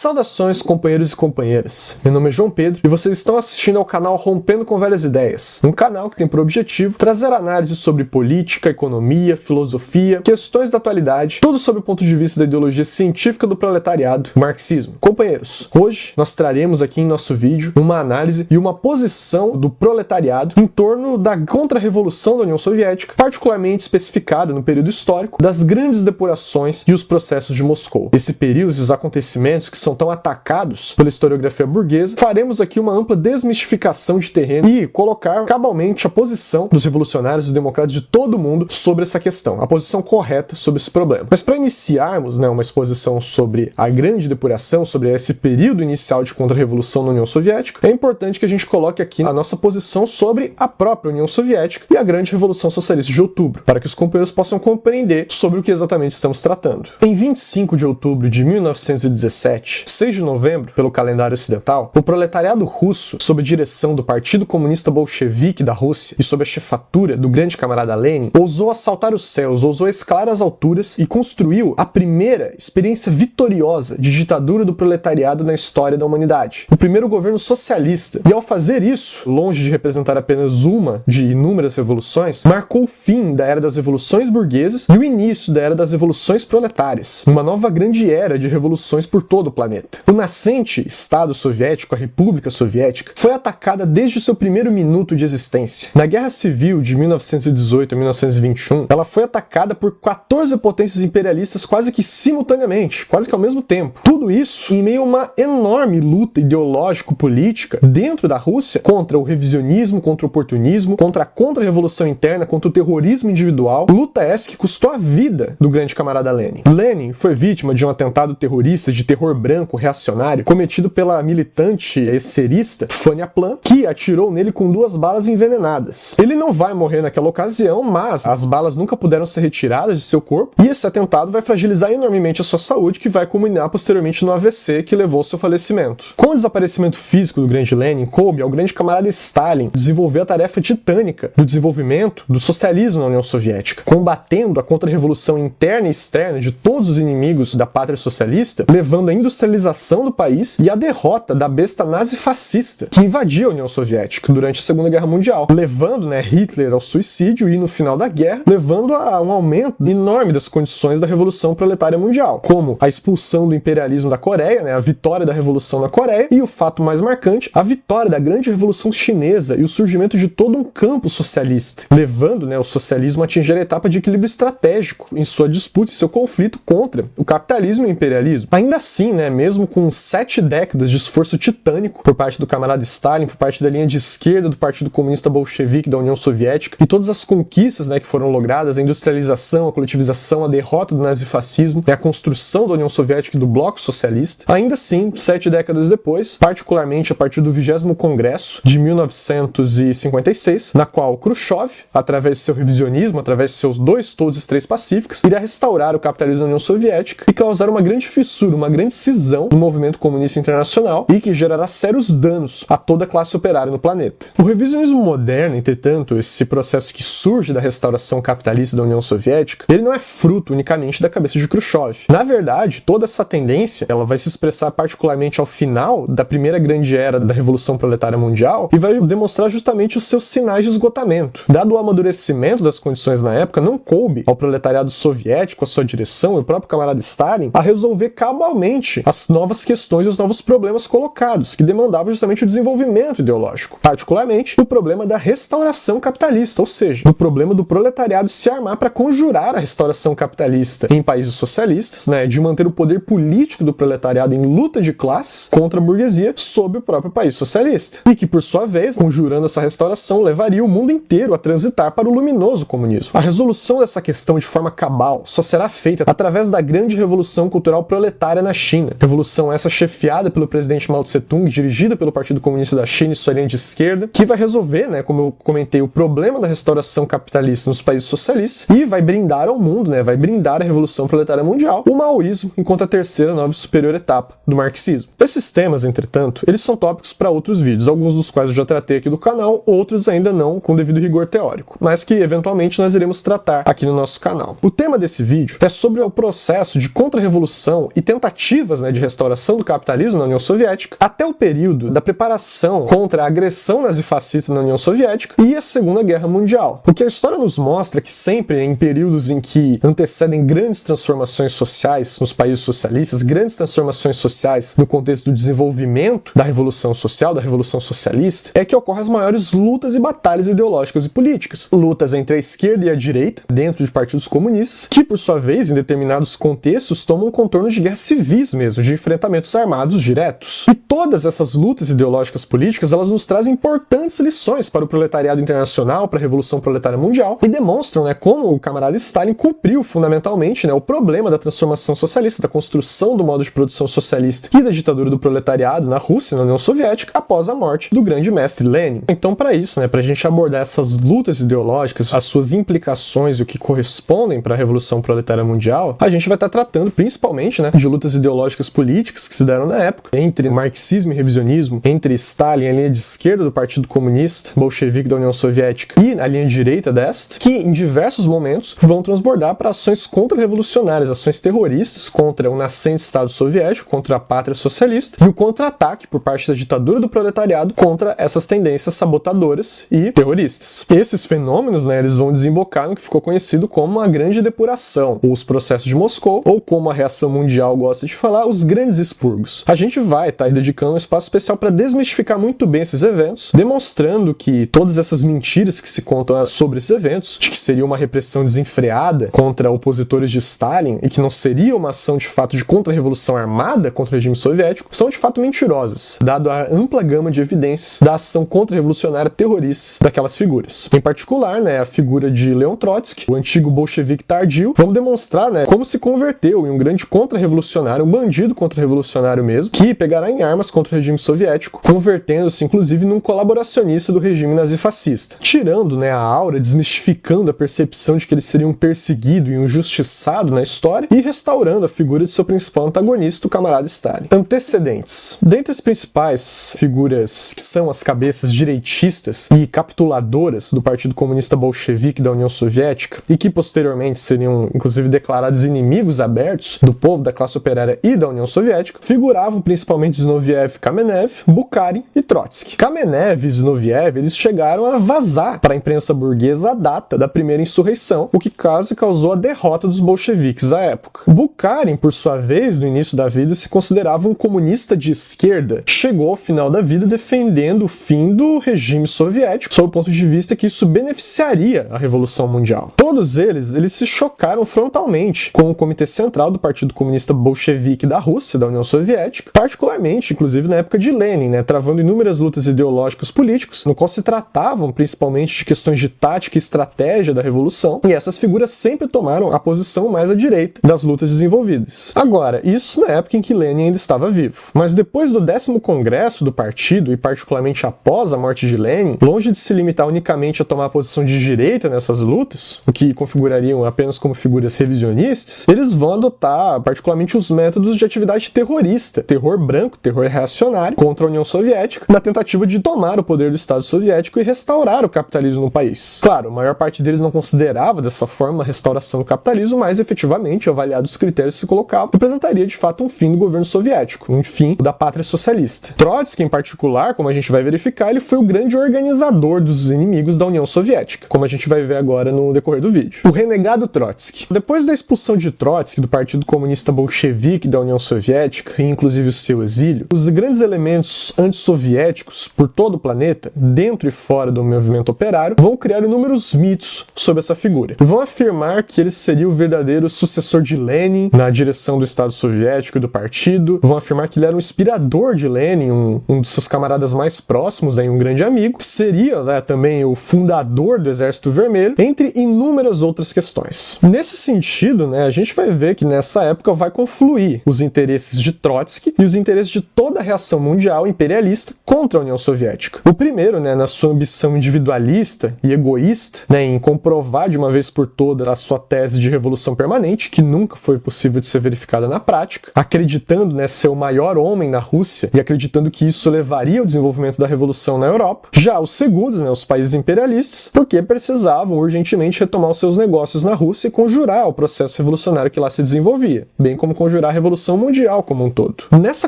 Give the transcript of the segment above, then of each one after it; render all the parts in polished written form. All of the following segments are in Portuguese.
Saudações, companheiros e companheiras. Meu nome é João Pedro e vocês estão assistindo ao canal Rompendo com Velhas Ideias, um canal que tem por objetivo trazer análises sobre política, economia, filosofia, questões da atualidade, tudo sob o ponto de vista da ideologia científica do proletariado, o marxismo. Companheiros, hoje nós traremos aqui em nosso vídeo uma análise e uma posição do proletariado em torno da contra-revolução da União Soviética, particularmente especificada no período histórico das grandes depurações e os processos de Moscou. Esse período, esses acontecimentos que são tão atacados pela historiografia burguesa, faremos aqui uma ampla desmistificação de terreno e colocar cabalmente a posição dos revolucionários e democratas de todo mundo sobre essa questão, a posição correta sobre esse problema. Mas para iniciarmos uma exposição sobre a grande depuração, sobre esse período inicial de contra-revolução na União Soviética, é importante que a gente coloque aqui a nossa posição sobre a própria União Soviética e a grande Revolução Socialista de Outubro, para que os companheiros possam compreender sobre o que exatamente estamos tratando. Em 25 de outubro de 1917, 6 de novembro, pelo calendário ocidental, o proletariado russo, sob a direção do Partido Comunista Bolchevique da Rússia e sob a chefatura do grande camarada Lenin, ousou assaltar os céus, ousou escalar as alturas e construiu a primeira experiência vitoriosa de ditadura do proletariado na história da humanidade. O primeiro governo socialista. E ao fazer isso, longe de representar apenas uma de inúmeras revoluções, marcou o fim da era das revoluções burguesas e o início da era das revoluções proletárias. Uma nova grande era de revoluções por todo o planeta. O nascente Estado Soviético, a República Soviética, foi atacada desde o seu primeiro minuto de existência. Na Guerra Civil de 1918 a 1921, ela foi atacada por 14 potências imperialistas quase que simultaneamente, quase que ao mesmo tempo. Tudo isso em meio a uma enorme luta ideológico-política dentro da Rússia contra o revisionismo, contra o oportunismo, contra a contra-revolução interna, contra o terrorismo individual. Luta essa que custou a vida do grande camarada Lenin. Lenin foi vítima de um atentado terrorista de terror branco reacionário cometido pela militante esserista Fania Plan, que atirou nele com 2 balas envenenadas. Ele não vai morrer naquela ocasião, mas as balas nunca puderam ser retiradas de seu corpo e esse atentado vai fragilizar enormemente a sua saúde, que vai culminar posteriormente no AVC que levou ao seu falecimento. Com o desaparecimento físico do grande Lenin, coube ao grande camarada Stalin desenvolver a tarefa titânica do desenvolvimento do socialismo na União Soviética, combatendo a contra-revolução interna e externa de todos os inimigos da pátria socialista, levando à industrialização do país e à derrota da besta nazi-fascista que invadia a União Soviética durante a Segunda Guerra Mundial, levando Hitler ao suicídio e, no final da guerra, levando a um aumento enorme das condições da Revolução Proletária Mundial, como a expulsão do imperialismo da Coreia, a vitória da Revolução na Coreia e, o fato mais marcante, a vitória da grande Revolução Chinesa e o surgimento de todo um campo socialista, levando o socialismo a atingir a etapa de equilíbrio estratégico em sua disputa e seu conflito contra o capitalismo e o imperialismo. Ainda assim, mesmo com 7 décadas de esforço titânico por parte do camarada Stalin, por parte da linha de esquerda do Partido Comunista Bolchevique da União Soviética e todas as conquistas que foram logradas, a industrialização, a coletivização, a derrota do nazifascismo, a construção da União Soviética e do bloco socialista, ainda assim, 7 décadas depois, particularmente a partir do 20º Congresso de 1956, na qual Khrushchev, através de seu revisionismo, através de seus 2 todos e 3 pacíficos, iria restaurar o capitalismo na União Soviética e causar uma grande fissura, uma grande cisão no movimento comunista internacional e que gerará sérios danos a toda a classe operária no planeta. O revisionismo moderno, entretanto, esse processo que surge da restauração capitalista da União Soviética, ele não é fruto unicamente da cabeça de Khrushchev. Na verdade, toda essa tendência, ela vai se expressar particularmente ao final da primeira grande era da Revolução Proletária Mundial e vai demonstrar justamente os seus sinais de esgotamento. Dado o amadurecimento das condições na época, não coube ao proletariado soviético, a sua direção e o próprio camarada Stalin a resolver cabalmente as novas questões e os novos problemas colocados, que demandavam justamente o desenvolvimento ideológico. Particularmente, o problema da restauração capitalista, ou seja, o problema do proletariado se armar para conjurar a restauração capitalista em países socialistas, de manter o poder político do proletariado em luta de classes contra a burguesia sob o próprio país socialista. E que, por sua vez, conjurando essa restauração, levaria o mundo inteiro a transitar para o luminoso comunismo. A resolução dessa questão de forma cabal só será feita através da grande revolução cultural proletária na China. Revolução essa chefiada pelo presidente Mao Tse-tung, dirigida pelo Partido Comunista da China e sua linha de esquerda, que vai resolver, como eu comentei, o problema da restauração capitalista nos países socialistas e vai brindar ao mundo, vai brindar a Revolução Proletária Mundial, o maoísmo, enquanto a terceira, nova e superior etapa do marxismo. Esses temas, entretanto, eles são tópicos para outros vídeos, alguns dos quais eu já tratei aqui do canal, outros ainda não, com devido rigor teórico, mas que eventualmente nós iremos tratar aqui no nosso canal. O tema desse vídeo é sobre o processo de contra-revolução e tentativas de restauração do capitalismo na União Soviética, até o período da preparação contra a agressão nazifascista na União Soviética e a Segunda Guerra Mundial. Porque a história nos mostra que sempre em períodos em que antecedem grandes transformações sociais nos países socialistas, grandes transformações sociais no contexto do desenvolvimento da Revolução Social, da Revolução Socialista, é que ocorrem as maiores lutas e batalhas ideológicas e políticas. Lutas entre a esquerda e a direita, dentro de partidos comunistas, que por sua vez, em determinados contextos, tomam contornos de guerras civis mesmo, de enfrentamentos armados diretos. E todas essas lutas ideológicas políticas, elas nos trazem importantes lições para o proletariado internacional, para a Revolução Proletária Mundial, e demonstram, como o camarada Stalin cumpriu fundamentalmente, o problema da transformação socialista, da construção do modo de produção socialista e da ditadura do proletariado na Rússia, na União Soviética, após a morte do grande mestre Lenin. Então, para isso, para a gente abordar essas lutas ideológicas, as suas implicações e o que correspondem para a Revolução Proletária Mundial, a gente vai estar tratando principalmente de lutas ideológicas políticas que se deram na época, entre marxismo e revisionismo, entre Stalin, a linha de esquerda do Partido Comunista Bolchevique da União Soviética, e a linha direita desta, que em diversos momentos vão transbordar para ações contra-revolucionárias, ações terroristas contra o nascente Estado Soviético, contra a pátria socialista, e o contra-ataque por parte da ditadura do proletariado contra essas tendências sabotadoras e terroristas. Esses fenômenos, eles vão desembocar no que ficou conhecido como a Grande Depuração, ou os processos de Moscou, ou como a reação mundial gosta de falar, os grandes expurgos. A gente vai estar dedicando um espaço especial para desmistificar muito bem esses eventos, demonstrando que todas essas mentiras que se contam sobre esses eventos, de que seria uma repressão desenfreada contra opositores de Stalin e que não seria uma ação de fato de contra-revolução armada contra o regime soviético, são de fato mentirosas, dado a ampla gama de evidências da ação contra-revolucionária terrorista daquelas figuras. Em particular, a figura de Leon Trotsky, o antigo bolchevique tardio, vamos demonstrar como se converteu em um grande contra-revolucionário, um bandido contra-revolucionário mesmo, que pegará em armas contra o regime soviético, convertendo-se inclusive num colaboracionista do regime nazifascista, tirando a aura, desmistificando a percepção de que ele seria um perseguido e um injustiçado na história e restaurando a figura de seu principal antagonista, o camarada Stalin. Antecedentes. Dentre as principais figuras que são as cabeças direitistas e capituladoras do Partido Comunista Bolchevique da União Soviética e que posteriormente seriam inclusive declarados inimigos abertos do povo, da classe operária e da União Soviética, figuravam principalmente Zinoviev, Kamenev, Bukharin e Trotsky. Kamenev e Zinoviev, eles chegaram a vazar para a imprensa burguesa a data da primeira insurreição, o que quase causou a derrota dos bolcheviques à época. Bukharin, por sua vez, no início da vida, se considerava um comunista de esquerda. Chegou ao final da vida defendendo o fim do regime soviético, sob o ponto de vista que isso beneficiaria a Revolução Mundial. Todos eles se chocaram frontalmente com o Comitê Central do Partido Comunista Bolchevique da Rússia, da União Soviética, particularmente, inclusive, na época de Lenin, travando inúmeras lutas ideológicas políticas, no qual se tratavam principalmente de questões de tática e estratégia da Revolução, e essas figuras sempre tomaram a posição mais à direita das lutas desenvolvidas. Agora, isso na época em que Lenin ainda estava vivo. Mas depois do 10º Congresso do partido, e particularmente após a morte de Lenin, longe de se limitar unicamente a tomar a posição de direita nessas lutas, o que configurariam apenas como figuras revisionistas, eles vão adotar particularmente os métodos de atividade terrorista, terror branco, terror reacionário, contra a União Soviética, na tentativa de tomar o poder do Estado Soviético e restaurar o capitalismo no país. Claro, a maior parte deles não considerava dessa forma a restauração do capitalismo, mas efetivamente, avaliados os critérios que se colocavam, representaria de fato um fim do governo soviético, um fim da pátria socialista. Trotsky, em particular, como a gente vai verificar, ele foi o grande organizador dos inimigos da União Soviética, como a gente vai ver agora no decorrer do vídeo. O renegado Trotsky. Depois da expulsão de Trotsky do Partido Comunista Bolchevique da União Soviética, e inclusive o seu exílio, os grandes elementos antissoviéticos por todo o planeta, dentro e fora do movimento operário, vão criar inúmeros mitos sobre essa figura. Vão afirmar que ele seria o verdadeiro sucessor de Lenin na direção do Estado Soviético e do partido, vão afirmar que ele era um inspirador de Lenin, um dos seus camaradas mais próximos, um grande amigo, seria também o fundador do Exército Vermelho, entre inúmeras outras questões. Nesse sentido, a gente vai ver que nessa época vai confluir os interesses de Trotsky e os interesses de toda a reação mundial imperialista contra a União Soviética. O primeiro, na sua ambição individualista e egoísta, em comprovar de uma vez por todas a sua tese de revolução permanente, que nunca foi possível de ser verificada na prática, acreditando ser o maior homem na Rússia e acreditando que isso levaria ao desenvolvimento da revolução na Europa. Já os segundos, os países imperialistas, porque precisavam urgentemente retomar os seus negócios na Rússia e conjurar o processo revolucionário que lá se desenvolvia, bem como conjurar a Revolução mundial como um todo. Nessa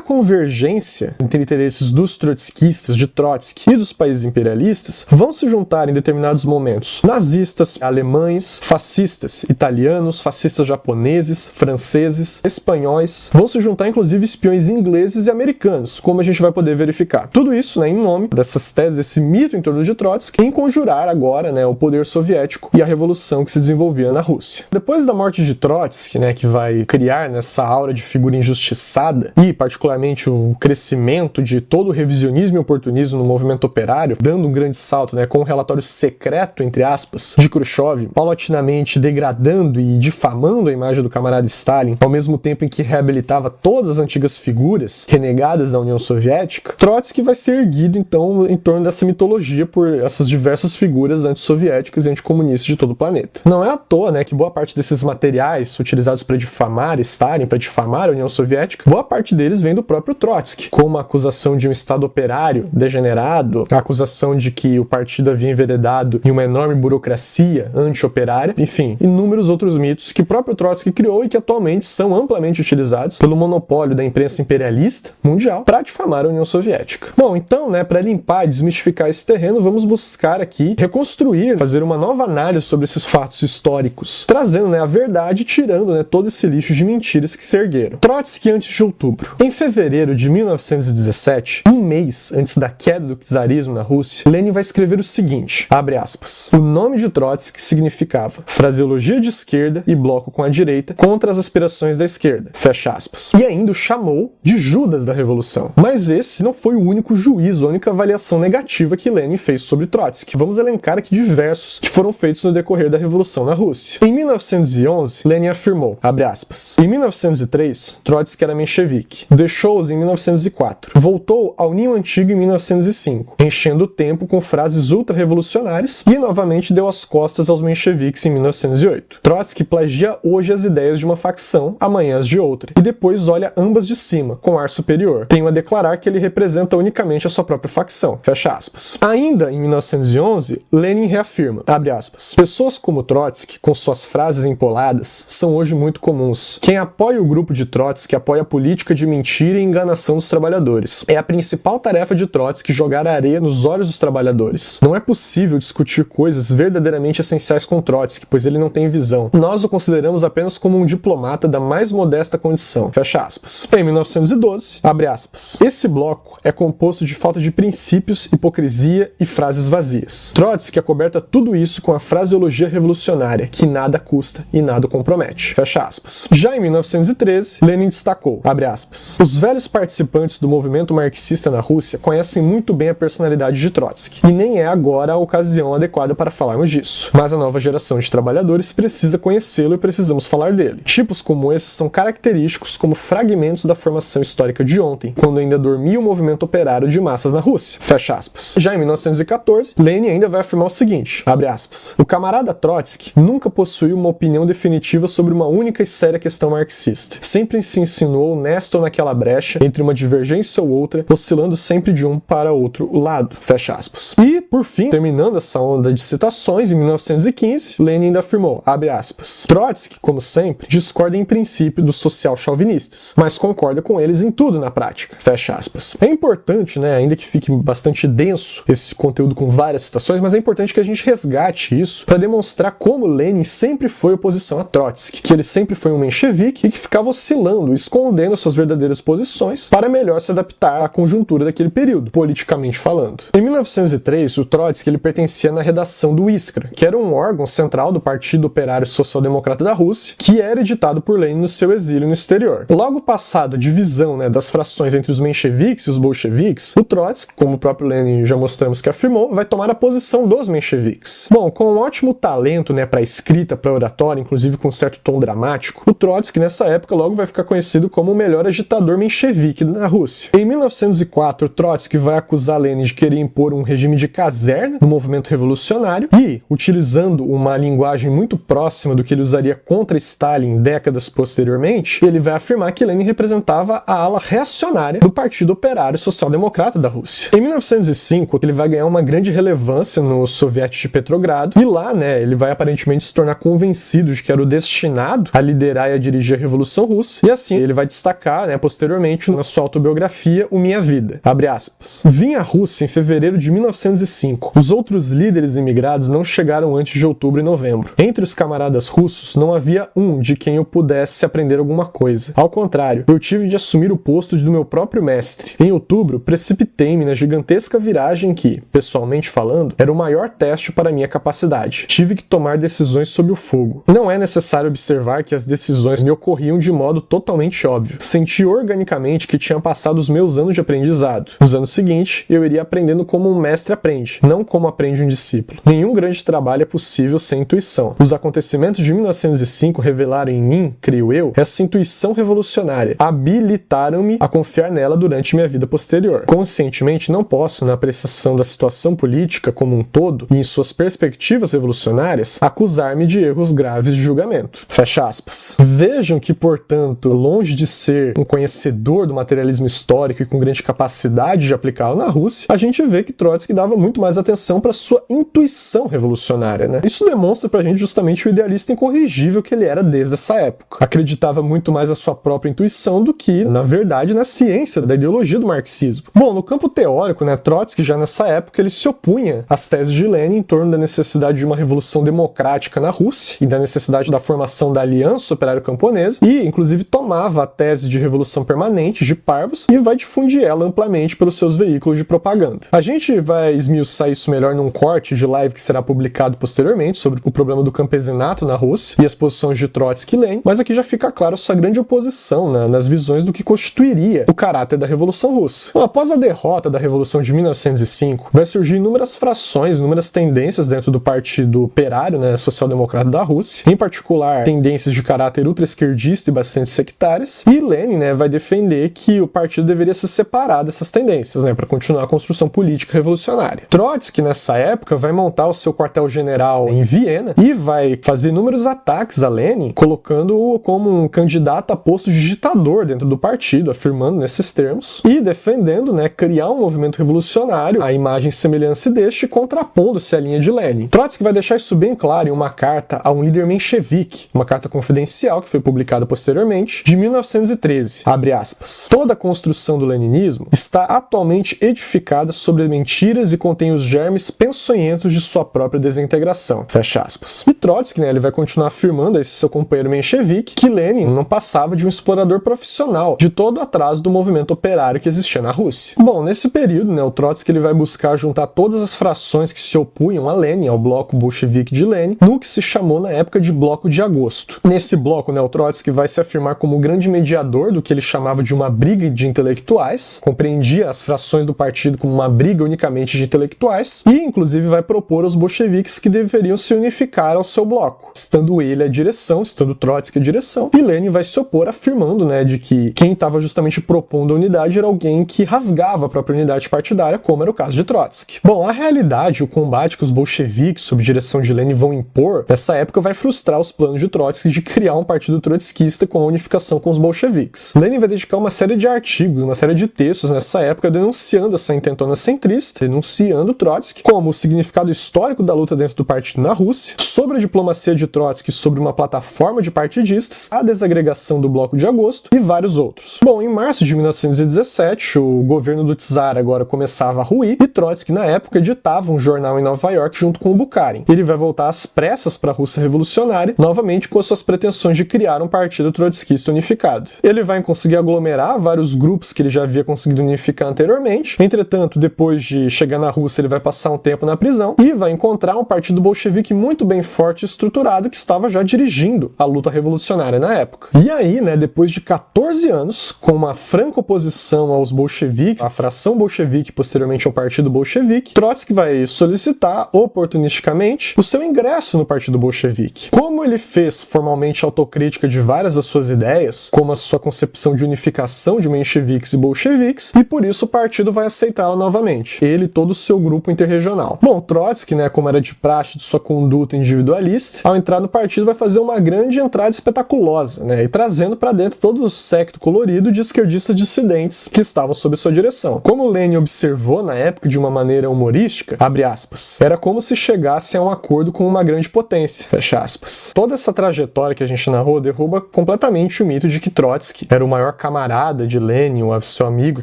convergência entre interesses dos trotskistas, de Trotsky e dos países imperialistas, vão se juntar em determinados momentos nazistas, alemães, fascistas italianos, fascistas japoneses, franceses, espanhóis, vão se juntar inclusive espiões ingleses e americanos, como a gente vai poder verificar. Tudo isso, né, em nome dessas teses, desse mito em torno de Trotsky, em conjurar agora, né, o poder soviético e a revolução que se desenvolvia na Rússia. Depois da morte de Trotsky, né, que vai criar nessa aura de figura injustiçada e particularmente o crescimento de todo o revisionismo e oportunismo no movimento operário, dando um grande salto, né, com um relatório secreto, entre aspas, de Khrushchev, paulatinamente degradando e difamando a imagem do camarada Stalin, ao mesmo tempo em que reabilitava todas as antigas figuras renegadas da União Soviética, Trotsky vai ser erguido, então, em torno dessa mitologia por essas diversas figuras antissoviéticas e anticomunistas de todo o planeta. Não é à toa, né, que boa parte desses materiais utilizados para difamar Stalin, para difamar a União Soviética, boa parte deles vem do próprio Trotsky, como a acusação de um Estado operário degenerado, a acusação de que o partido havia enveredado em uma enorme burocracia anti-operária, enfim, inúmeros outros mitos que o próprio Trotsky criou e que atualmente são amplamente utilizados pelo monopólio da imprensa imperialista mundial para difamar a União Soviética. Bom, então, né, para limpar e desmistificar esse terreno, vamos buscar aqui reconstruir, fazer uma nova análise sobre esses fatos históricos, trazendo, né, a verdade e tirando, né, todo esse lixo de mentiras que se ergueram. Trotsky antes de outubro. Em fevereiro de 1917, um mês antes da queda do czarismo na Rússia, Lenin vai escrever o seguinte, abre aspas, o nome de Trotsky significava fraseologia de esquerda e bloco com a direita contra as aspirações da esquerda, fecha aspas. E ainda o chamou de Judas da Revolução. Mas esse não foi o único juízo, a única avaliação negativa que Lenin fez sobre Trotsky. Vamos elencar aqui diversos que foram feitos no decorrer da Revolução na Rússia. Em 1911, Lenin afirmou, abre aspas, em 1903, Trotsky era menchevique, deixou-os em 1904, voltou ao ninho antigo em 1905, enchendo o tempo com frases ultra-revolucionárias e novamente deu as costas aos mencheviques em 1908. Trotsky plagia hoje as ideias de uma facção, amanhã as de outra, e depois olha ambas de cima, com ar superior. Tenho a declarar que ele representa unicamente a sua própria facção, fecha aspas. Ainda em 1911, Lenin reafirma, abre aspas, pessoas como Trotsky, com suas frases empoladas, são hoje muito comuns. Quem apoia o grupo de Trotsky apoia a política de mentira e enganação dos trabalhadores. É a principal tarefa de Trotsky jogar areia nos olhos dos trabalhadores. Não é possível discutir coisas verdadeiramente essenciais com Trotsky, pois ele não tem visão. Nós o consideramos apenas como um diplomata da mais modesta condição, fecha aspas. Em 1912, abre aspas, esse bloco é composto de falta de princípios, hipocrisia e frases vazias. Trotsky acoberta tudo isso com a fraseologia revolucionária, que nada custa e nada compromete, fecha aspas. Já em 1913, Lenin destacou, abre aspas, os velhos participantes do movimento marxista na Rússia conhecem muito bem a personalidade de Trotsky, e nem é agora a ocasião adequada para falarmos disso. Mas a nova geração de trabalhadores precisa conhecê-lo e precisamos falar dele. Tipos como esses são característicos como fragmentos da formação histórica de ontem, quando ainda dormia o movimento operário de massas na Rússia, fecha aspas. Já em 1914, Lenin ainda vai afirmar o seguinte, abre aspas, o camarada Trotsky nunca possuiu uma opinião definitiva sobre uma única e séria questão marxista. Sempre se insinuou nesta ou naquela brecha, entre uma divergência ou outra, oscilando sempre de um para outro lado, fecha aspas. E, por fim, terminando essa onda de citações, em 1915, Lenin ainda afirmou, abre aspas, Trotsky, como sempre, discorda em princípio dos social-chauvinistas, mas concorda com eles em tudo na prática, fecha aspas. É importante, né, ainda que fique bastante denso esse conteúdo com várias citações, mas é importante que a gente resgate isso para demonstrar como Lenin sempre foi oposição a Trotsky, que ele sempre foi um menchevique e que ficava oscilando, escondendo suas verdadeiras posições para melhor se adaptar à conjuntura daquele período, politicamente falando. Em 1903, o Trotsky ele pertencia na redação do Iskra, que era um órgão central do Partido Operário Social-Democrata da Rússia, que era editado por Lenin no seu exílio no exterior. Logo passado a divisão, né, das frações entre os mencheviques e os bolcheviques, o Trotsky, como o próprio Lenin já mostramos que afirmou, vai tomar a posição dos mencheviques. Bom, com um ótimo talento, né, para escrita, para oratória, inclusive com um certo tom dramático, o Trotsky nessa época logo vai ficar conhecido como o melhor agitador menchevique na Rússia. Em 1904, Trotsky vai acusar Lenin de querer impor um regime de caserna no movimento revolucionário e, utilizando uma linguagem muito próxima do que ele usaria contra Stalin décadas posteriormente, ele vai afirmar que Lenin representava a ala reacionária do Partido Operário Social-Democrata da Rússia. Em 1905, ele vai ganhar uma grande relevância no Soviético de Petrogrado e lá, né, ele vai aparentemente se tornar convencido de que era o destinado a liderar e a dirigir a Revolução Russa e assim ele vai destacar, né, posteriormente na sua autobiografia O Minha Vida. Abre aspas. Vim à Rússia em fevereiro de 1905. Os outros líderes imigrados não chegaram antes de outubro e novembro. Entre os camaradas russos não havia um de quem eu pudesse aprender alguma coisa. Ao contrário, eu tive de assumir o posto do meu próprio mestre. Em outubro, precipitei-me na gigantesca viragem que, pessoalmente falando, era o maior teste para minha capacidade. Tive que tomar decisões sob o fogo. Não é necessário observar que as decisões me ocorriam de modo totalmente óbvio. Senti organicamente que tinha passado os meus anos de aprendizado. Nos anos seguintes, eu iria aprendendo como um mestre aprende, não como aprende um discípulo. Nenhum grande trabalho é possível sem intuição. Os acontecimentos de 1905 revelaram em mim, creio eu, essa intuição revolucionária. Habilitaram-me a confiar nela durante minha vida posterior. Conscientemente, não posso, na apreciação da situação política como um todo e em suas perspectivas revolucionárias, acusar-me de erros graves de julgamento. Fecha aspas. Vejam que, portanto, longe de ser um conhecedor do materialismo histórico e com grande capacidade de aplicá-lo na Rússia, a gente vê que Trotsky dava muito mais atenção para sua intuição revolucionária, né? Isso demonstra pra gente justamente o idealista incorrigível que ele era desde essa época. Acreditava muito mais na sua própria intuição do que, na verdade, na ciência da ideologia do marxismo. Bom, no campo teórico, né, Trotsky já nessa época ele se opunha às teses de Lenin em torno da necessidade de uma revolução democrática na Rússia e da necessidade da formação da Aliança Operário-Camponesa e, inclusive, tomava a tese de revolução permanente de Parvus e vai difundir ela amplamente pelos seus veículos de propaganda. A gente vai esmiuçar isso melhor num corte de live que será publicado posteriormente sobre o problema do campesinato na Rússia e as posições de Trotsky e Lenin, mas aqui já fica claro sua grande oposição, né, nas visões do que constituiria o caráter da Revolução Russa. Bom, após a derrota da Revolução de 1905, vai surgir inúmeras frações, inúmeras tendências dentro do Partido Operário, né, social-democrata da Rússia, em particular tendências de caráter ultra-esquerdista e bastante sectárias, e Lenin, né, vai defender que o partido deveria se separar dessas tendências, né, para continuar a construção política revolucionária. Trotsky, nessa época, vai montar o seu quartel-general em Viena e vai fazer inúmeros ataques a Lenin, colocando-o como um candidato a posto de ditador dentro do partido, afirmando nesses termos, e defendendo, né, criar um movimento revolucionário, a imagem e semelhança deste, contrapondo-se à linha de Lenin. Trotsky vai deixar isso bem claro em uma carta a um líder menchevique, uma carta confidencial que foi publicada posteriormente, de 1913. Abre aspas. Toda a construção do leninismo está atualmente edificada sobre mentiras e contém os germes peçonhentos de sua própria desintegração. Fecha aspas. E Trotsky, né, ele vai continuar afirmando a esse seu companheiro menchevique que Lenin não passava de um explorador profissional de todo o atraso do movimento operário que existia na Rússia. Bom, nesse período, né, o Trotsky ele vai buscar juntar todas as frações que se opunham a Lenin, ao bloco bolchevique de Lenin, no que se chamou na época de Bloco de Agosto. Nesse bloco, né, o Trotsky vai se afirmar como o grande mediador do que ele chamava de uma briga de intelectuais, compreendia as frações do partido como uma briga unicamente de intelectuais e, inclusive, vai propor aos bolcheviques que deveriam se unificar ao seu bloco, estando ele a direção, estando Trotsky a direção, e Lenin vai se opor afirmando, né, de que quem estava justamente propondo a unidade era alguém que rasgava a própria unidade partidária, como era o caso de Trotsky. Bom, a realidade, o combate que os bolcheviques, sob direção de Lenin, vão impor, nessa época vai frustrar os planos de Trotsky de criar um partido trotskista com a unificação com os bolcheviques. Lenin vai dedicar uma série de artigos, uma série de textos nessa época denunciando essa intentona centrista, denunciando Trotsky como o significado histórico da luta dentro do partido na Rússia, sobre a diplomacia de Trotsky sobre uma plataforma de partidistas, a desagregação do Bloco de Agosto e vários outros. Bom, em março de 1917, o governo do Czar agora começava a ruir e Trotsky, na época, editava um jornal em Nova York junto com o Bukharin. Ele vai voltar às pressas para a Rússia revolucionária, novamente com as suas pretensões de criar um partido trotskista unificado. Ele vai conseguir aglomerar vários grupos que ele já havia conseguido unificar anteriormente. Entretanto, depois de chegar na Rússia, ele vai passar um tempo na prisão e vai encontrar um partido bolchevique muito bem forte e estruturado que estava já dirigindo a luta revolucionária na época. E aí, né, depois de 14 anos, com uma franca oposição aos bolcheviques, a fração bolchevique, posteriormente ao partido bolchevique, Trotsky vai solicitar, oportunisticamente, o seu ingresso no partido bolchevique. Como ele fez formalmente autocrítica de várias das suas ideias, como a sua concepção de unificação de mencheviques e bolcheviques, e por isso o partido vai aceitá-la novamente, ele e todo o seu grupo interregional. Bom, Trotsky, né, como era de praxe de sua conduta individualista, ao entrar no partido vai fazer uma grande entrada espetaculosa, né, e trazendo para dentro todo o séquito colorido de esquerdistas dissidentes que estavam sob sua direção. Como Lenin observou na época de uma maneira humorística, abre aspas, era como se chegasse a um acordo com uma grande potência, fecha aspas. Toda essa trajetória que a gente narrou derruba completamente o mito de que Trotsky era o maior camarada de Lenin, o seu amigo e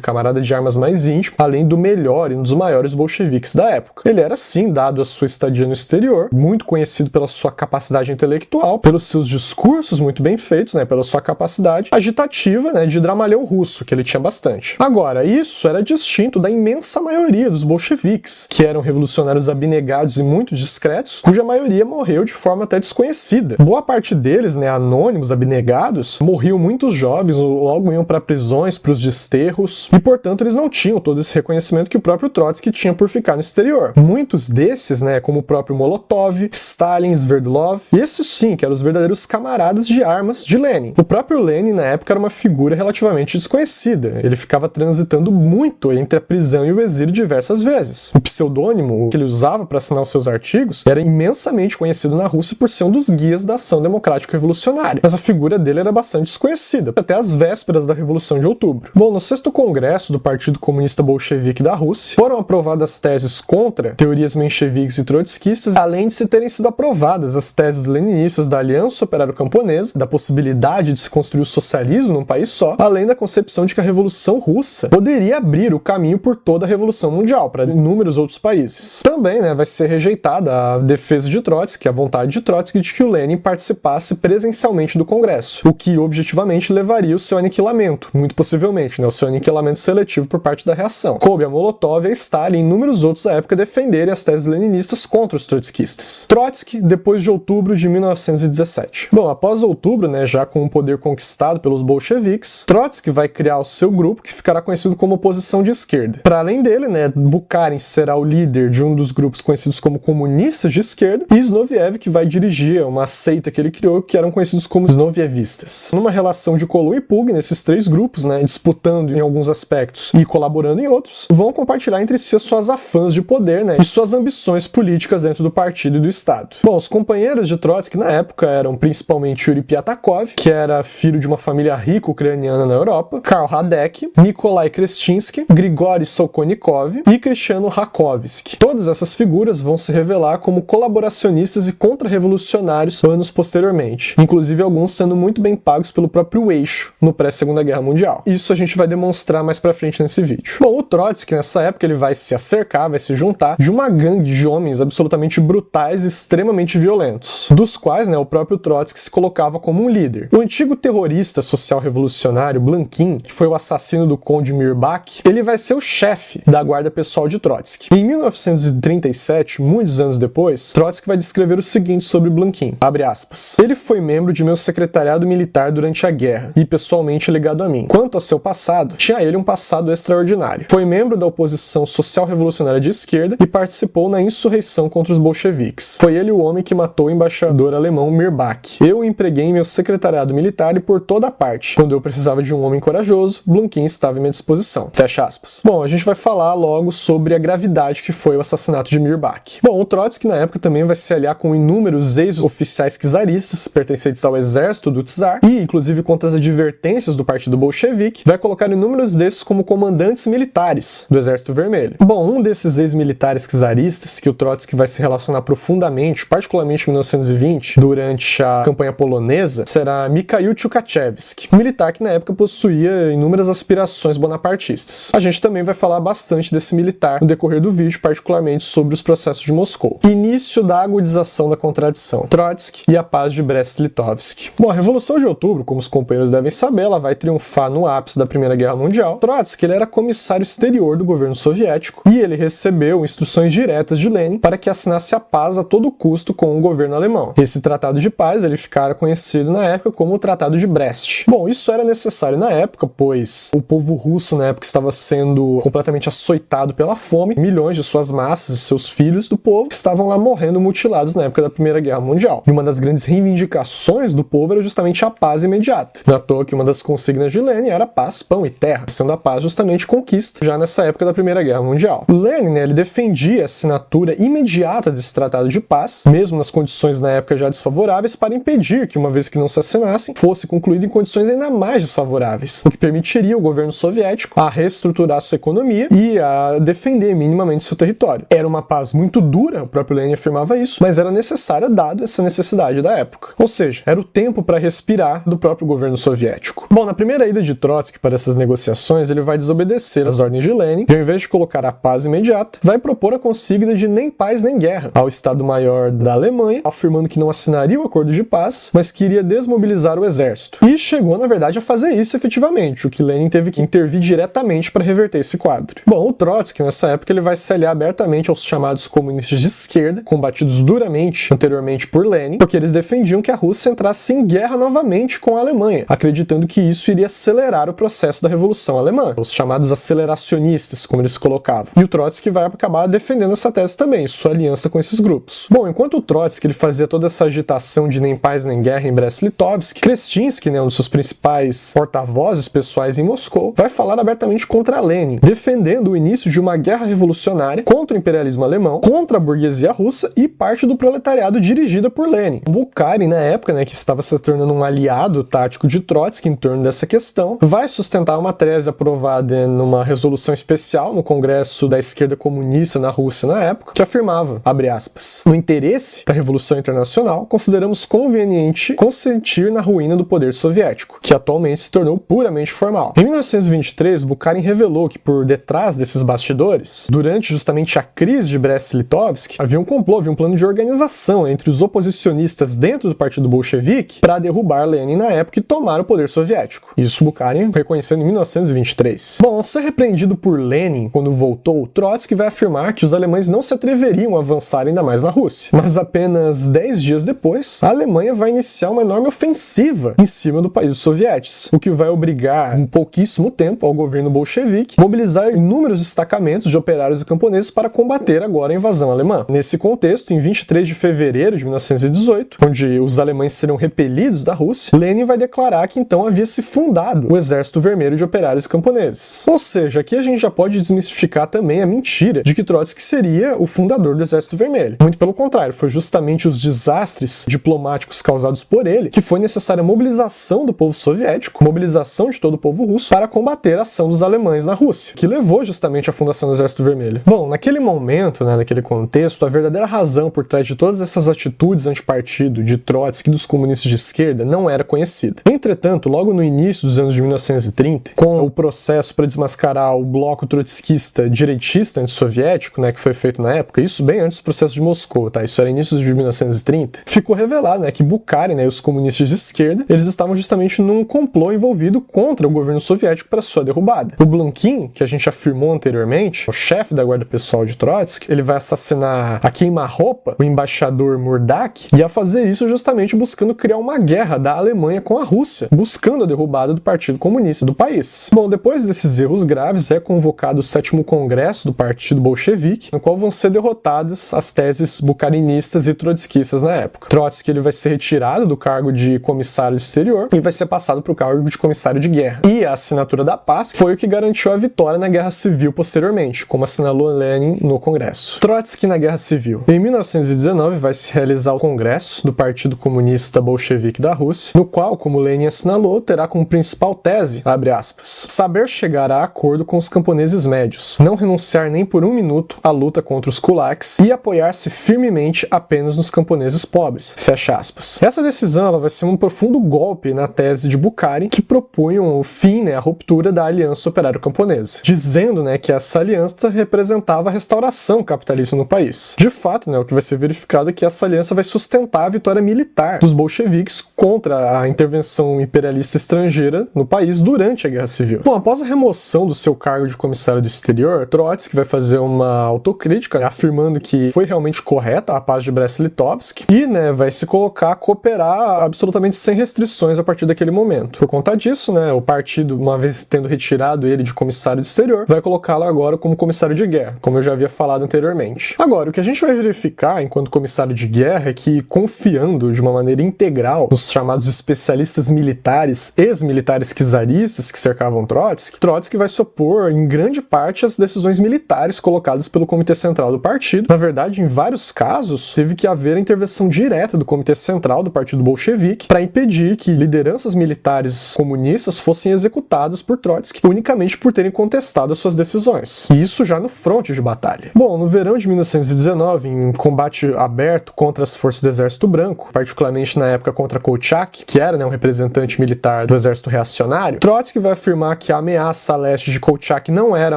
camarada de armas mais íntimo, além do melhor e um dos maiores bolcheviques da época. Ele era, sim, dado a sua estadia no exterior, muito conhecido pela sua capacidade intelectual, pelos seus discursos muito bem feitos, pela sua capacidade agitativa, de dramalhão russo, que ele tinha bastante. Agora, isso era distinto da imensa maioria dos bolcheviques, que eram revolucionários abnegados e muito discretos, cuja maioria morreu de forma até desconhecida. Boa parte deles, anônimos, abnegados, morriam muitos jovens, logo iam para prisões, para os desterros, e portanto eles não tinham todo esse reconhecimento que o próprio Trotsky tinha por ficar no exterior. Muitos desses, como o próprio Molotov, Stalin, Sverdlov, e esses sim, que eram os verdadeiros camaradas de armas de Lenin. O próprio Lenin, na época, era uma figura relativamente desconhecida. Ele ficava transitando muito entre a prisão e o exílio diversas vezes. O pseudônimo que ele usava para assinar os seus artigos era imensamente conhecido na Rússia por ser um dos guias da ação democrática revolucionária. Mas a figura dele era bastante desconhecida, até as vésperas da Revolução de Outubro. Bom, no 6º Congresso do Partido Comunista Bolchevique da Rússia, foram aprovadas teses contra teorias mencheviques e trotskistas, além de se terem sido aprovadas as teses leninistas da Aliança Operário-Camponesa, da possibilidade de se construir o socialismo num país só, além da concepção de que a Revolução Russa poderia abrir o caminho por toda a Revolução Mundial, para inúmeros outros países. Também, vai ser rejeitada a defesa de Trotsky, a vontade de Trotsky de que o Lenin participasse presencialmente do Congresso, o que objetivamente levaria ao seu aniquilamento, muito possivelmente, o seu aniquilamento seletivo por parte da reação. Coube a Molotov e a Stalin e inúmeros outros à época defenderem as teses leninistas contra os trotskistas. Trotsky, depois de outubro de 1917. Bom, após outubro, já com o poder conquistado pelos bolcheviques, Trotsky vai criar o seu grupo, que ficará conhecido como oposição de esquerda. Para além dele, Bukharin será o líder de um dos grupos conhecidos como comunistas de esquerda, e Zinoviev, que vai dirigir uma seita que ele criou, que eram conhecidos como zinovievistas. Numa relação de coluna e pugna, esses três grupos, disputando em alguns aspectos e colaborando em outros, vão compartilhar entre si as suas afãs de poder, e suas ambições políticas dentro do partido e do Estado. Bom, os companheiros de Trotsky na época eram principalmente Yuri Piatakov, que era filho de uma família rica ucraniana na Europa, Karl Radek, Nikolai Krestinsky, Grigory Sokolnikov e Cristiano Rakovsky. Todas essas figuras vão se revelar como colaboracionistas e contra-revolucionários anos posteriormente, inclusive alguns sendo muito bem pagos pelo próprio eixo no pré-Segunda Guerra Mundial. Isso a gente vai demonstrar mais pra frente nesse vídeo. Bom, o Trotsky nessa época ele vai se acercar, vai se juntar de uma gangue de homens absolutamente brutais e extremamente violentos, dos quais o próprio Trotsky se colocava como um líder. O antigo terrorista social-revolucionário Blanquin, que foi o assassino do conde Mirbach, ele vai ser o chefe da guarda pessoal de Trotsky. Em 1937, muitos anos depois, Trotsky vai descrever o seguinte sobre Blanquin, abre aspas, ele foi membro de meu secretariado militar durante a guerra e pessoalmente ligado a mim. Quanto ao seu passado, tinha ele um passado extraordinário. Foi membro da oposição social-revolucionária de esquerda e participou na insurreição contra os bolcheviques. Foi ele o homem que matou o embaixador alemão Mirbach. Eu o empreguei em meu secretariado militar e por toda parte. Quando eu precisava de um homem corajoso, Blanquin estava em minha disposição. Fecha aspas. Bom, a gente vai falar logo sobre a gravidade que foi o assassinato de Mirbach. Bom, o Trotsky na época também vai se aliar com inúmeros ex-oficiais czaristas pertencentes ao exército do czar e, inclusive, contra as advertências do partido bolchevique, vai colocar inúmeros desses como comandantes militares do Exército Vermelho. Bom, um desses ex-militares czaristas que o Trotsky vai se relacionar profundamente, particularmente em 1920, durante a campanha polonesa, será Mikhail Tukhachevsky, um militar que na época possuía inúmeras aspirações bonapartistas. A gente também vai falar bastante desse militar no decorrer do vídeo, particularmente sobre os processos de Moscou. Início da agudização da contradição. Trotsky e a paz de Brest-Litovsk. Bom, a Revolução de Outubro, como os companheiros devem saber, ela vai triunfar no ápice da Primeira Guerra Mundial. Trotsky ele era comissário exterior do governo soviético e ele recebeu instruções diretas de Lenin para que assinasse a paz a todo custo com o governo alemão. Esse tratado de paz ele ficara conhecido na época como o Tratado de Brest. Bom, isso era necessário na época, pois o povo russo na época estava sendo completamente açoitado pela fome, milhões de suas massas e seus filhos do povo estavam lá morrendo mutilados na época da Primeira Guerra Mundial. E uma das grandes reivindicações do povo era justamente a paz imediata. Não é à toa que uma das consignas de Lenin era paz, pão e terra, sendo a paz justamente conquista já nessa época da Primeira Guerra Mundial. Lenin, ele defendia a assinatura imediata desse tratado de paz, mesmo nas condições na época já desfavoráveis, para impedir que, uma vez que não se assinassem, fosse concluído em condições ainda mais desfavoráveis, o que permitiria ao governo soviético a reestruturar sua economia e a defender minimamente seu território. Era uma paz muito dura, o próprio Lenin afirmava isso, mas era necessária dado essa necessidade necessidade da época. Ou seja, era o tempo para respirar do próprio governo soviético. Bom, na primeira ida de Trotsky para essas negociações, ele vai desobedecer às ordens de Lenin e, ao invés de colocar a paz imediata, vai propor a consigna de nem paz nem guerra ao Estado-Maior da Alemanha, afirmando que não assinaria o acordo de paz, mas que iria desmobilizar o exército. E chegou, na verdade, a fazer isso efetivamente, o que Lenin teve que intervir diretamente para reverter esse quadro. Bom, o Trotsky, nessa época, ele vai se aliar abertamente aos chamados comunistas de esquerda, combatidos duramente anteriormente por Lenin, porque eles defendiam que a Rússia entrasse em guerra novamente com a Alemanha, acreditando que isso iria acelerar o processo da Revolução Alemã, os chamados aceleracionistas, como eles colocavam. E o Trotsky vai acabar defendendo essa tese também, sua aliança com esses grupos. Bom, enquanto o Trotsky ele fazia toda essa agitação de nem paz nem guerra em Brest-Litovsk, Krestinsky, um dos seus principais porta-vozes pessoais em Moscou, vai falar abertamente contra Lenin, defendendo o início de uma guerra revolucionária contra o imperialismo alemão, contra a burguesia russa e parte do proletariado dirigida por Lenin. Bukharin, na época, que estava se tornando um aliado tático de Trotsky em torno dessa questão, vai sustentar uma tese aprovada numa resolução especial no Congresso da Esquerda Comunista na Rússia na época, que afirmava, abre aspas, no interesse da Revolução Internacional, consideramos conveniente consentir na ruína do poder soviético, que atualmente se tornou puramente formal. Em 1923, Bukharin revelou que por detrás desses bastidores, durante justamente a crise de Brest-Litovsk, havia um complô, havia um plano de organização entre os oposicionistas dentro do Partido Bolchevique para derrubar Lenin na época e tomar o poder soviético. Isso Bukharin reconhecendo em 1923. Bom, ao ser repreendido por Lenin quando voltou, Trotsky vai afirmar que os alemães não se atreveriam a avançar ainda mais na Rússia. Mas apenas 10 dias depois, a Alemanha vai iniciar uma enorme ofensiva em cima do país dos sovietes, o que vai obrigar, em pouquíssimo tempo, ao governo bolchevique mobilizar inúmeros destacamentos de operários e camponeses para combater agora a invasão alemã. Nesse contexto, em 23 de fevereiro de 1918, onde os alemães serão repelidos da Rússia, Lenin vai declarar que então havia se fundado o Exército Vermelho de Operários e Camponeses. Ou seja, aqui a gente já pode desmistificar também a mentira de que Trotsky seria o fundador do Exército Vermelho. Muito pelo contrário, foi justamente os desastres diplomáticos causados por ele que foi necessária a mobilização do povo soviético, mobilização de todo o povo russo para combater a ação dos alemães na Rússia, que levou justamente à fundação do Exército Vermelho. Bom, naquele momento, naquele contexto, a verdadeira razão por trás de todas essas atitudes antipartido de Trotsky e dos comunistas de esquerda não era conhecida. Entretanto, logo no início dos anos de 1930, com o processo para desmascarar o bloco trotskista direitista antissoviético, que foi feito na época, isso bem antes do processo de Moscou, isso era início de 1930, ficou revelado que Bukharin e os comunistas de esquerda, eles estavam justamente num complô envolvido contra o governo soviético para sua derrubada. O Blumkin, que a gente afirmou anteriormente, o chefe da guarda pessoal de Trotsky, ele vai assassinar a queima-roupa, o embaixador Murdak, e a fazer isso justamente buscando criar uma guerra da Alemanha com a Rússia, buscando a derrubada do Partido Comunista do país. Bom, depois desses erros graves, é convocado o 7º Congresso do Partido Bolchevique, no qual vão ser derrotadas as teses bukharinistas e trotskistas na época. Trotsky ele vai ser retirado do cargo de comissário exterior e vai ser passado para o cargo de comissário de guerra. E a assinatura da paz foi o que garantiu a vitória na Guerra Civil posteriormente, como assinalou Lenin no Congresso. Trotsky na Guerra Civil. Em 1919 vai se realizar o Congresso do Partido Comunista Bolchevique da Rússia, no qual, como Lenin assinalou, terá como principal tese, abre aspas, saber chegar a acordo com os camponeses médios, não renunciar nem por um minuto à luta contra os kulaks e apoiar-se firmemente apenas nos camponeses pobres, fecha aspas. Essa decisão ela vai ser um profundo golpe na tese de Bukharin, que propunham o fim, a ruptura da Aliança Operário-Camponesa, dizendo que essa aliança representava a restauração capitalista no país. De fato, o que vai ser verificado é que essa aliança vai sustentar a vitória militar dos bolcheviques contra a intervenção imperialista estrangeira no país durante a Guerra Civil. Bom, após a remoção do seu cargo de comissário do exterior, Trotsky vai fazer uma autocrítica, afirmando que foi realmente correta a paz de Brest-Litovsk e, vai se colocar a cooperar absolutamente sem restrições a partir daquele momento. Por conta disso, o partido, uma vez tendo retirado ele de comissário do exterior, vai colocá-lo agora como comissário de guerra, como eu já havia falado anteriormente. Agora, o que a gente vai verificar enquanto comissário de guerra é que, confiando de uma maneira integral nos chamados especialistas militares, ex-militares czaristas que cercavam Trotsky vai se opor em grande parte às decisões militares colocadas pelo Comitê Central do partido. Na verdade, em vários casos, teve que haver a intervenção direta do Comitê Central do Partido Bolchevique para impedir que lideranças militares comunistas fossem executadas por Trotsky unicamente por terem contestado as suas decisões. E isso já no fronte de batalha. Bom, no verão de 1919, em combate aberto contra as forças do Exército Branco, particularmente na época contra Kolchak, que era, né, um representante militar do Exército Reacionário, Trotsky vai afirmar que a ameaça a leste de Kolchak não era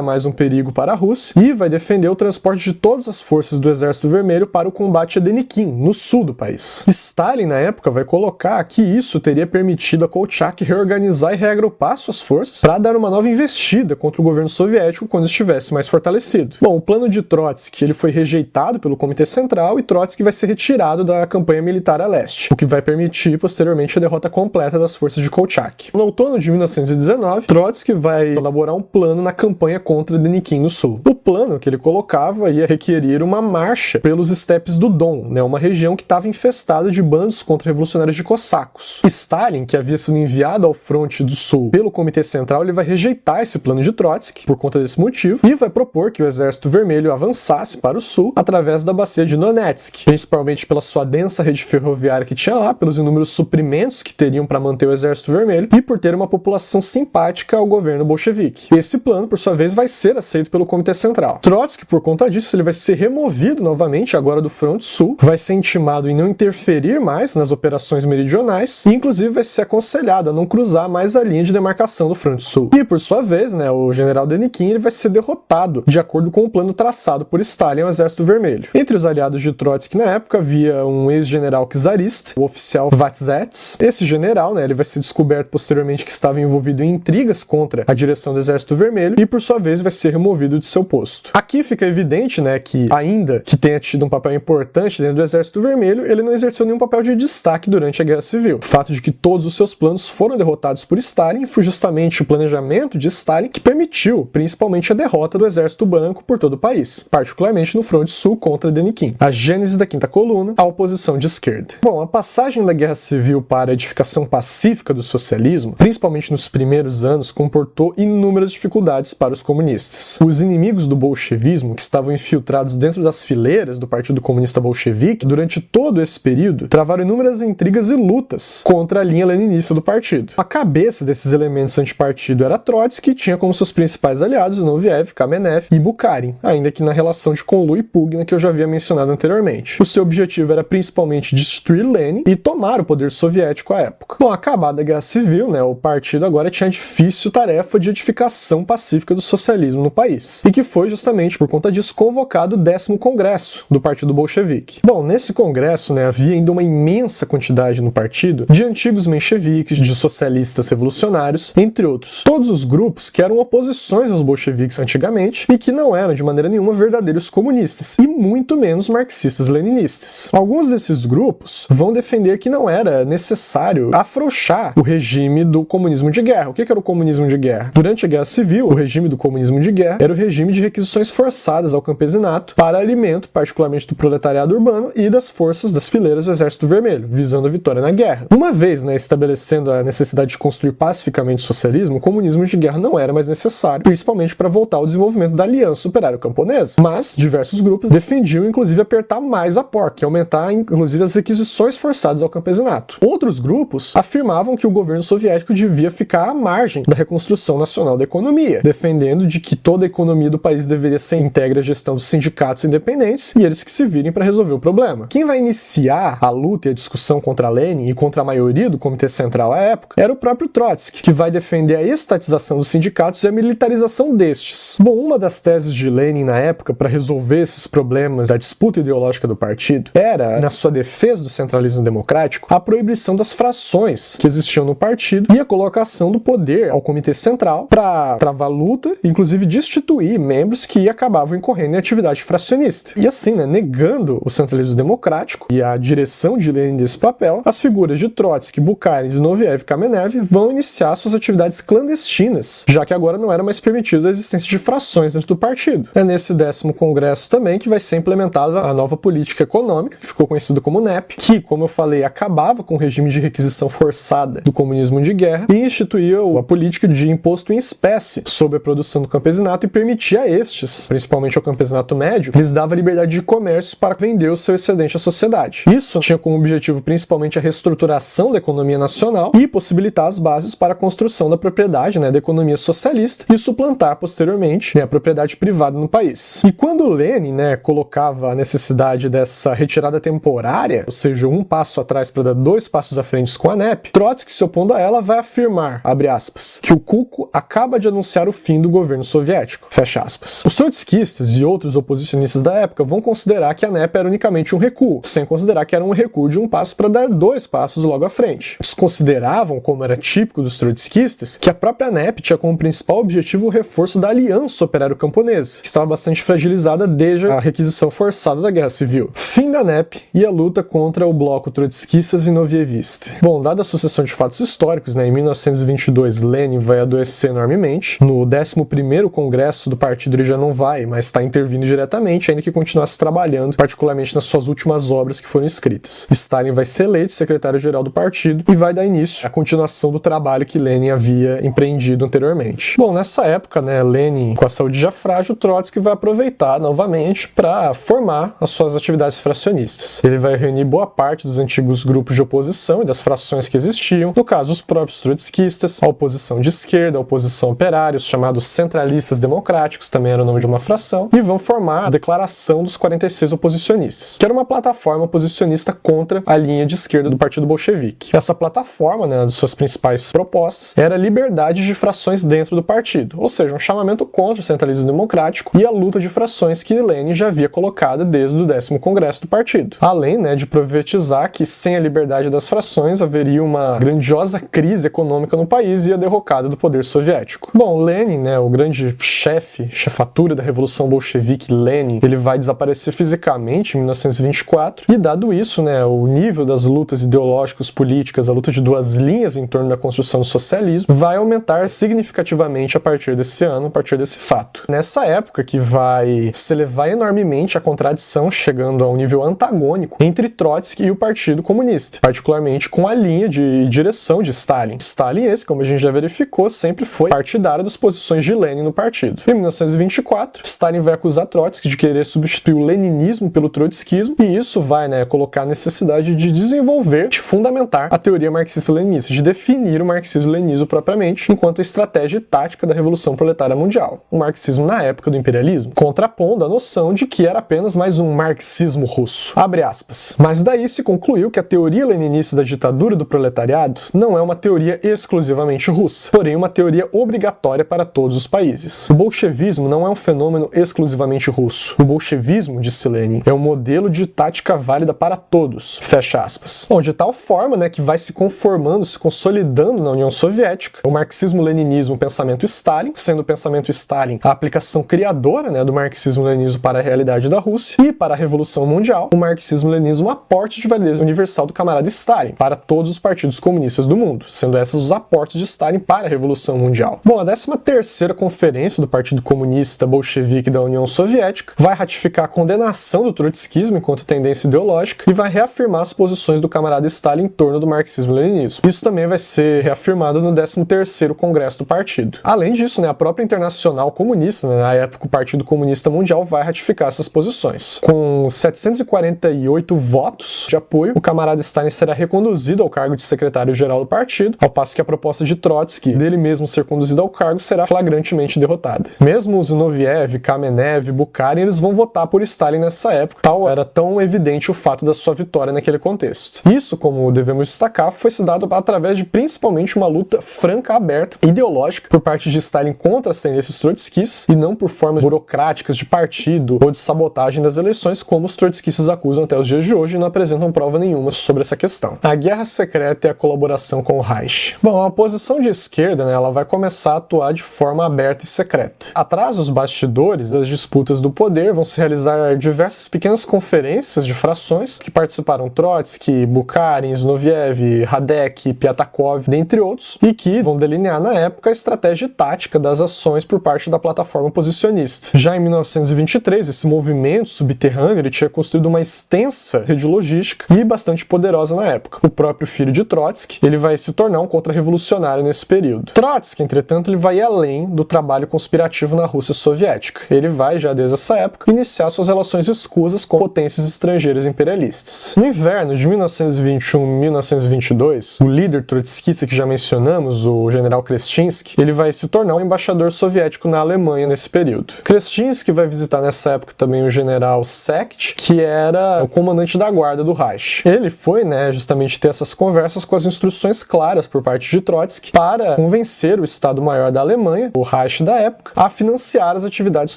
mais um perigo para a Rússia e vai defender o transporte de todas as forças do Exército Vermelho para o combate a Denikin, no sul do país. Stalin, na época, vai colocar que isso teria permitido a Kolchak reorganizar e reagrupar suas forças para dar uma nova investida contra o governo soviético quando estivesse mais fortalecido. Bom, o plano de Trotsky ele foi rejeitado pelo Comitê Central e Trotsky vai ser retirado da campanha militar a leste, o que vai permitir posteriormente a derrota completa das forças de Kolchak. No outono de 1919, Trotsky vai elaborar um plano na campanha contra Denikin no sul. O plano que ele colocava ia requerir uma marcha pelos estepes do Don, né, uma região que estava infestada de bandos contra-revolucionários de cossacos. Stalin, que havia sido enviado ao fronte do sul pelo Comitê Central, ele vai rejeitar esse plano de Trotsky por conta desse motivo e vai propor que o Exército Vermelho avançasse para o sul através da bacia de Donetsk, principalmente pela sua densa rede ferroviária que tinha lá, pelos inúmeros suprimentos que teriam para manter o Exército Vermelho e por ter uma população simpática ao governo bolchevique. Esse plano, por sua vez, vai ser aceito pelo Comitê Central. Trotsky, por conta disso, ele vai ser removido novamente agora do fronte sul, vai ser intimado em não interferir mais nas operações meridionais e, inclusive, vai ser aconselhado a não cruzar mais a linha de demarcação do fronte sul. E, por sua vez, né, o general Denikin ele vai ser derrotado, de acordo com o plano traçado por Stalin ao Exército Vermelho. Entre os aliados de Trotsky na época havia um ex-general czarista, o oficial Vazets. Esse general, né, ele vai ser descoberto posteriormente que estava envolvido em intrigas contra a direção do Exército Vermelho e, por sua vez, vai ser removido de seu posto. Aqui fica evidente, né, que ainda que tenha tido um papel importante dentro do Exército Vermelho, ele não exerceu nenhum papel de destaque durante a Guerra Civil. O fato de que todos os seus planos foram derrotados por Stalin foi justamente o planejamento de Stalin que permitiu, principalmente, a derrota do Exército Branco por todo o país, particularmente no fronte sul contra Denikin. A gênese da quinta coluna, a oposição de esquerda. Bom, a passagem da Guerra Civil para a edificação pacífica do socialismo, principalmente nos primeiros anos, comportou inúmeras dificuldades para os comunistas. Os inimigos do bolchevismo, que estavam infiltrados dentro das fileiras do Partido Comunista Bolchevique, durante todo esse período, travaram inúmeras intrigas e lutas contra a linha leninista do partido. A cabeça desses elementos antipartido era Trotsky, que tinha como seus principais aliados Noviev, Kamenev e Bukharin, ainda que na relação de conluio e pugna que eu já havia mencionado anteriormente. O seu objetivo era principalmente destruir Lenin e tomar o poder soviético à época. Bom, acabada a Guerra Civil, né, o partido agora tinha a difícil tarefa de edificação pacífica do socialismo no país, e que foi justamente por conta disso convocado o 10º Congresso do Partido Bolchevique. Bom, nesse congresso, né, havia ainda uma imensa quantidade no partido de antigos mencheviques, de socialistas revolucionários, entre outros. Todos os grupos que eram oposições aos bolcheviques antigamente e que não eram de maneira nenhuma verdadeiros comunistas, e muito menos marxistas-leninistas. Alguns desses grupos vão defender que não era necessário afrouxar o regime do comunismo de guerra. O que era o comunismo de guerra? Durante a Guerra Civil, o regime do comunismo de guerra era o regime de requisições forçadas ao campesinato para alimento, particularmente do proletariado urbano e das forças das fileiras do Exército Vermelho, visando a vitória na guerra. Uma vez, né, estabelecendo a necessidade de construir pacificamente o socialismo, o comunismo de guerra não era mais necessário, principalmente para voltar ao desenvolvimento da Aliança Operária Camponesa. Mas diversos grupos defendiam, inclusive, apertar mais a porca e aumentar, inclusive, as requisições forçadas ao campesinato. Outros grupos afirmavam que o governo soviético devia ficar à margem da reconstrução nacional da economia, defendendo de que toda a economia do país deveria ser entregue à gestão dos sindicatos independentes e eles que se virem para resolver o problema. Quem vai iniciar a luta e a discussão contra Lenin e contra a maioria do Comitê Central à época era o próprio Trotsky, que vai defender a estatização dos sindicatos e a militarização destes. Bom, uma das teses de Lenin na época para resolver esses problemas da disputa ideológica do partido era, na sua defesa do centralismo democrático, a proibição das frações que existiam no partido e a colocação do poder ao Comitê Central para travar luta e, inclusive, destituir membros que acabavam incorrendo em atividade fracionista. E assim, né, negando o centralismo democrático e a direção de Lenin desse papel, as figuras de Trotsky, Bukharin, Zinoviev e Kamenev vão iniciar suas atividades clandestinas, já que agora não era mais permitida a existência de frações dentro do partido. É nesse 10º Congresso também que vai ser implementada a nova política econômica, que ficou conhecida como NEP, que, como eu falei, acabava com o regime de requisição forçada do comunismo de guerra e instituía a política de imposto em espécie sobre a produção do campesinato e permitia a estes, principalmente ao campesinato médio, lhes dava liberdade de comércio para vender o seu excedente à sociedade. Isso tinha como objetivo principalmente a reestruturação da economia nacional e possibilitar as bases para a construção da propriedade, né, da economia socialista e suplantar posteriormente, né, a propriedade privada no país. E quando Lenin, né, colocava a necessidade dessa retirada temporária, ou seja, um passo atrás para dar dois passos à frente com a NEP, Trotsky, se opondo a ela, vai afirmar, abre aspas, que o Kuku acaba de anunciar o fim do governo soviético, fecha aspas. Os trotskistas e outros oposicionistas da época vão considerar que a NEP era unicamente um recuo, sem considerar que era um recuo de um passo para dar dois passos logo à frente. Eles consideravam, como era típico dos trotskistas, que a própria NEP tinha como principal objetivo o reforço da Aliança Operário-Camponesa, que estava bastante fragilizada desde a requisição forçada da Guerra Civil. Fim da NEP e a luta contra o bloco trotskistas e novievista. Bom, dada a sucessão de fatos históricos, em 1922 Lenin vai adoecer enormemente. No 11º Congresso do partido ele já não vai, mas está intervindo diretamente, ainda que continuasse trabalhando, particularmente nas suas últimas obras que foram escritas. Stalin vai ser eleito secretário-geral do partido e vai dar início à continuação do trabalho que Lenin havia empreendido anteriormente. Bom, nessa época, Lenin, com a saúde já frágil, Trotsky vai aproveitar novamente para formar as suas atividades fracionistas. Ele vai reunir boa parte dos antigos grupos de oposição e das frações que existiam, no caso os próprios trotskistas, a oposição de esquerda, a oposição operária, os chamados centralistas democráticos, também era o nome de uma fração, e vão formar a Declaração dos 46 Oposicionistas, que era uma plataforma oposicionista contra a linha de esquerda do Partido Bolchevique. Essa plataforma, uma das suas principais propostas, era a liberdade de frações dentro do partido, ou seja, um chamamento contra o centralismo democrático e a luta de frações que Lenin já havia colocado desde o 10º Congresso do partido. Além, de profetizar que sem a liberdade das frações haveria uma grandiosa crise econômica no país e a derrocada do poder soviético. Bom, Lenin, o grande chefatura da Revolução Bolchevique, Lenin, ele vai desaparecer fisicamente em 1924 e, dado isso, o nível das lutas ideológicas políticas, a luta de duas linhas em torno da construção do socialismo, vai aumentar significativamente a partir desse ano, a partir desse fato. Nessa época que vai se elevar enormemente a contradição, chegando a um nível antagônico entre Trotsky e o Partido Comunista, particularmente com a linha de direção de Stalin. Stalin esse, como a gente já verificou, sempre foi partidário das posições de Lenin no partido. Em 1924, Stalin vai acusar Trotsky de querer substituir o leninismo pelo trotskismo, e isso vai colocar a necessidade de desenvolver, de fundamentar a teoria marxista-leninista, de definir o marxismo-leninismo propriamente, enquanto estratégia e tática da Revolução Proletária Mundial. O marxismo na época do imperialismo, contrapondo a noção de que era apenas mais um marxismo russo. Abre aspas. Mas daí se concluiu que a teoria leninista da ditadura do proletariado não é uma teoria exclusivamente russa, porém uma teoria obrigatória para todos os países. O bolchevismo não é um fenômeno exclusivamente russo. O bolchevismo, disse Lenin, é um modelo de tática válida para todos. Fecha aspas. Bom, de tal forma, que vai se conformando, se consolidando na União Soviética, o marxismo-leninismo, o pensamento Stalin, sendo o pensamento Stalin a aplicação criadora, do marxismo-leninismo para a realidade da Rússia, e para a Revolução Mundial, o marxismo-leninismo aporte de validez universal do camarada Stalin para todos os partidos comunistas do mundo, sendo esses os aportes de Stalin para a Revolução Mundial. Bom, a 13ª Conferência do Partido Comunista Bolchevique da União Soviética vai ratificar a condenação do trotskismo enquanto tendência ideológica e vai reafirmar as posições do camarada Stalin em torno do marxismo-leninismo. Isso também vai ser reafirmado no 13º Congresso do partido. Além disso, a própria Internacional Comunista, na época o Partido Comunista Mundial, vai ratificar essas posições. Com 748 votos de apoio, o camarada Stalin será reconduzido ao cargo de secretário-geral do partido, ao passo que a proposta de Trotsky, dele mesmo ser conduzido ao cargo, será flagrantemente derrotada. Mesmo Zinoviev, Kamenev, Bukharin, eles vão votar por Stalin nessa época, tal era tão evidente o fato da sua vitória naquele contexto. Isso, como devemos destacar, foi se dado através de principalmente uma luta franca, aberta, ideológica, por parte de Stalin contra as tendências trotskistas e não por formas burocráticas de partido ou de sabotagem das eleições, como os trotskistas acusam até os dias de hoje e não apresentam prova nenhuma sobre essa questão. A guerra secreta e a colaboração com o Reich. Bom, a oposição de esquerda, ela vai começar a atuar de forma aberta e secreta. Atrás dos bastidores das disputas do poder vão se realizar diversas pequenas conferências de frações que participaram Trotsky, Bukharin, Zinoviev, Radek, Piatakov, dentre outros, e que vão delinear na época a estratégia e tática das ações por parte da plataforma oposicionista. Já em 1923, esse movimento subterrâneo ele tinha construído uma extensa rede logística e bastante poderosa na época. O próprio filho de Trotsky, ele vai se tornar um contra-revolucionário nesse período. Trotsky, entretanto, ele vai além do trabalho conspirativo na Rússia soviética. Ele vai, já desde essa época, iniciar suas relações escusas com potências estrangeiras imperialistas. No inverno de 1921-1922, o líder trotskista que já mencionamos, o general Krestinsky, ele vai se tornar um embaixador soviético na Alemanha nesse período. Krestinsky vai visitar nessa época também o general Sekt, que era o comandante da guarda do Reich. Ele foi, justamente ter essas conversas com as instruções claras por parte de Trotsky para convencer o Estado-Maior da Alemanha, o Reich da época, a financiar as atividades